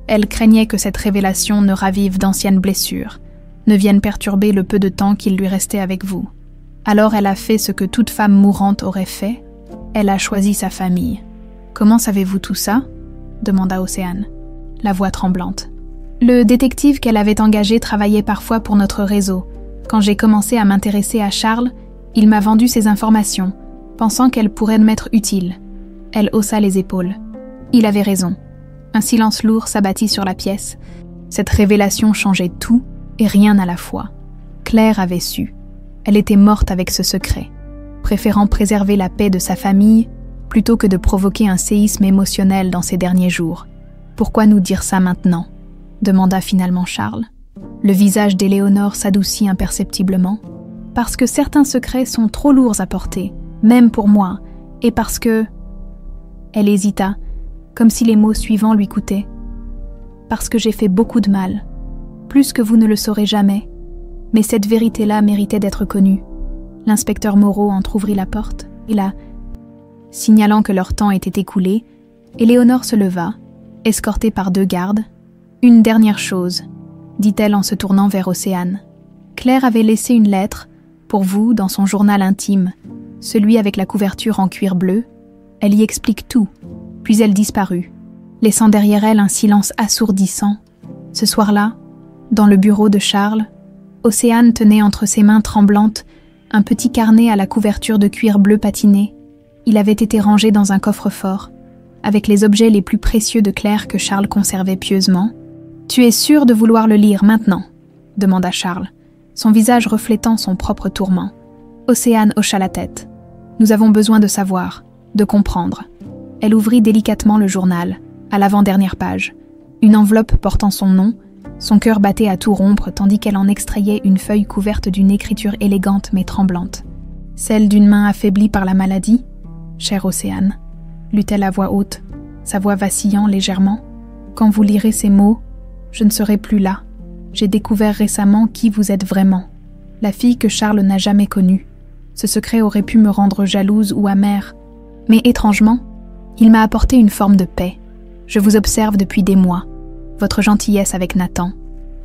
Elle craignait que cette révélation ne ravive d'anciennes blessures, ne vienne perturber le peu de temps qu'il lui restait avec vous. Alors elle a fait ce que toute femme mourante aurait fait, elle a choisi sa famille. « Comment savez-vous tout ça ?» demanda Océane, la voix tremblante. Le détective qu'elle avait engagé travaillait parfois pour notre réseau. Quand j'ai commencé à m'intéresser à Charles, il m'a vendu ces informations, pensant qu'elle pourrait m'être utile. Elle haussa les épaules. Il avait raison. Un silence lourd s'abattit sur la pièce. Cette révélation changeait tout et rien à la fois. Claire avait su. Elle était morte avec ce secret, préférant préserver la paix de sa famille plutôt que de provoquer un séisme émotionnel dans ses derniers jours. « Pourquoi nous dire ça maintenant ?» demanda finalement Charles. Le visage d'Éléonore s'adoucit imperceptiblement. « Parce que certains secrets sont trop lourds à porter, même pour moi, et parce que... » Elle hésita, comme si les mots suivants lui coûtaient. « Parce que j'ai fait beaucoup de mal, plus que vous ne le saurez jamais, mais cette vérité-là méritait d'être connue. » L'inspecteur Moreau entr'ouvrit la porte, et là, signalant que leur temps était écoulé, Éléonore se leva, escortée par 2 gardes. « Une dernière chose, » dit-elle en se tournant vers Océane. « Claire avait laissé une lettre, pour vous, dans son journal intime, celui avec la couverture en cuir bleu. Elle y explique tout, puis elle disparut, laissant derrière elle un silence assourdissant. Ce soir-là, dans le bureau de Charles, Océane tenait entre ses mains tremblantes un petit carnet à la couverture de cuir bleu patiné. Il avait été rangé dans un coffre-fort, avec les objets les plus précieux de Claire que Charles conservait pieusement. « Tu es sûr de vouloir le lire maintenant ?» demanda Charles, son visage reflétant son propre tourment. Océane hocha la tête. « Nous avons besoin de savoir, de comprendre. » Elle ouvrit délicatement le journal, à l'avant-dernière page. Une enveloppe portant son nom, son cœur battait à tout rompre tandis qu'elle en extrayait une feuille couverte d'une écriture élégante mais tremblante. « Celle d'une main affaiblie par la maladie, chère Océane ?» lut-elle à voix haute, sa voix vacillant légèrement. « Quand vous lirez ces mots, je ne serai plus là. J'ai découvert récemment qui vous êtes vraiment, la fille que Charles n'a jamais connue. Ce secret aurait pu me rendre jalouse ou amère, mais étrangement, il m'a apporté une forme de paix. Je vous observe depuis des mois. Votre gentillesse avec Nathan,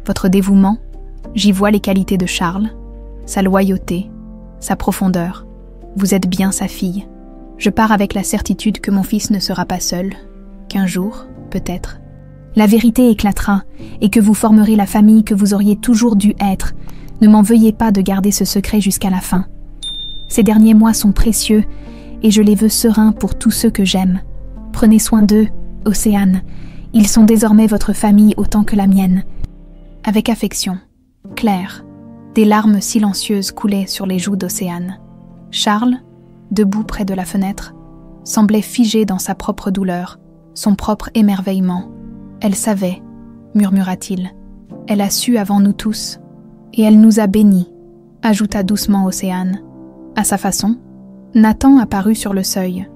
votre dévouement, j'y vois les qualités de Charles, sa loyauté, sa profondeur. Vous êtes bien sa fille. Je pars avec la certitude que mon fils ne sera pas seul, qu'un jour, peut-être, la vérité éclatera et que vous formerez la famille que vous auriez toujours dû être. Ne m'en veuillez pas de garder ce secret jusqu'à la fin. Ces derniers mois sont précieux et je les veux sereins pour tous ceux que j'aime. Prenez soin d'eux, Océane. Ils sont désormais votre famille autant que la mienne. » Avec affection, Claire. Des larmes silencieuses coulaient sur les joues d'Océane. Charles, debout près de la fenêtre, semblait figé dans sa propre douleur, son propre émerveillement. « Elle savait, » murmura-t-il. « Elle a su avant nous tous, et elle nous a bénis, » ajouta doucement Océane. À sa façon, Nathan apparut sur le seuil,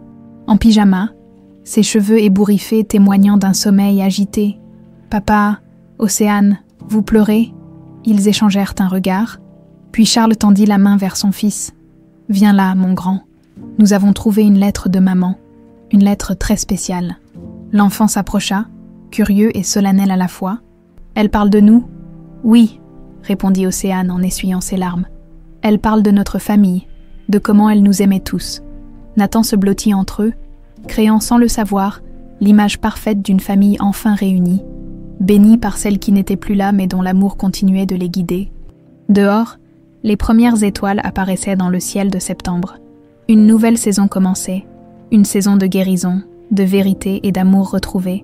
en pyjama, ses cheveux ébouriffés témoignant d'un sommeil agité. « Papa, Océane, vous pleurez ?» Ils échangèrent un regard, puis Charles tendit la main vers son fils. « Viens là, mon grand. Nous avons trouvé une lettre de maman, une lettre très spéciale. » L'enfant s'approcha, curieux et solennel à la fois. « Elle parle de nous ?»« Oui, » répondit Océane en essuyant ses larmes. « Elle parle de notre famille, de comment elle nous aimait tous. » Nathan se blottit entre eux, créant sans le savoir l'image parfaite d'une famille enfin réunie, bénie par celle qui n'était plus là mais dont l'amour continuait de les guider. Dehors, les premières étoiles apparaissaient dans le ciel de septembre. Une nouvelle saison commençait, une saison de guérison, de vérité et d'amour retrouvés.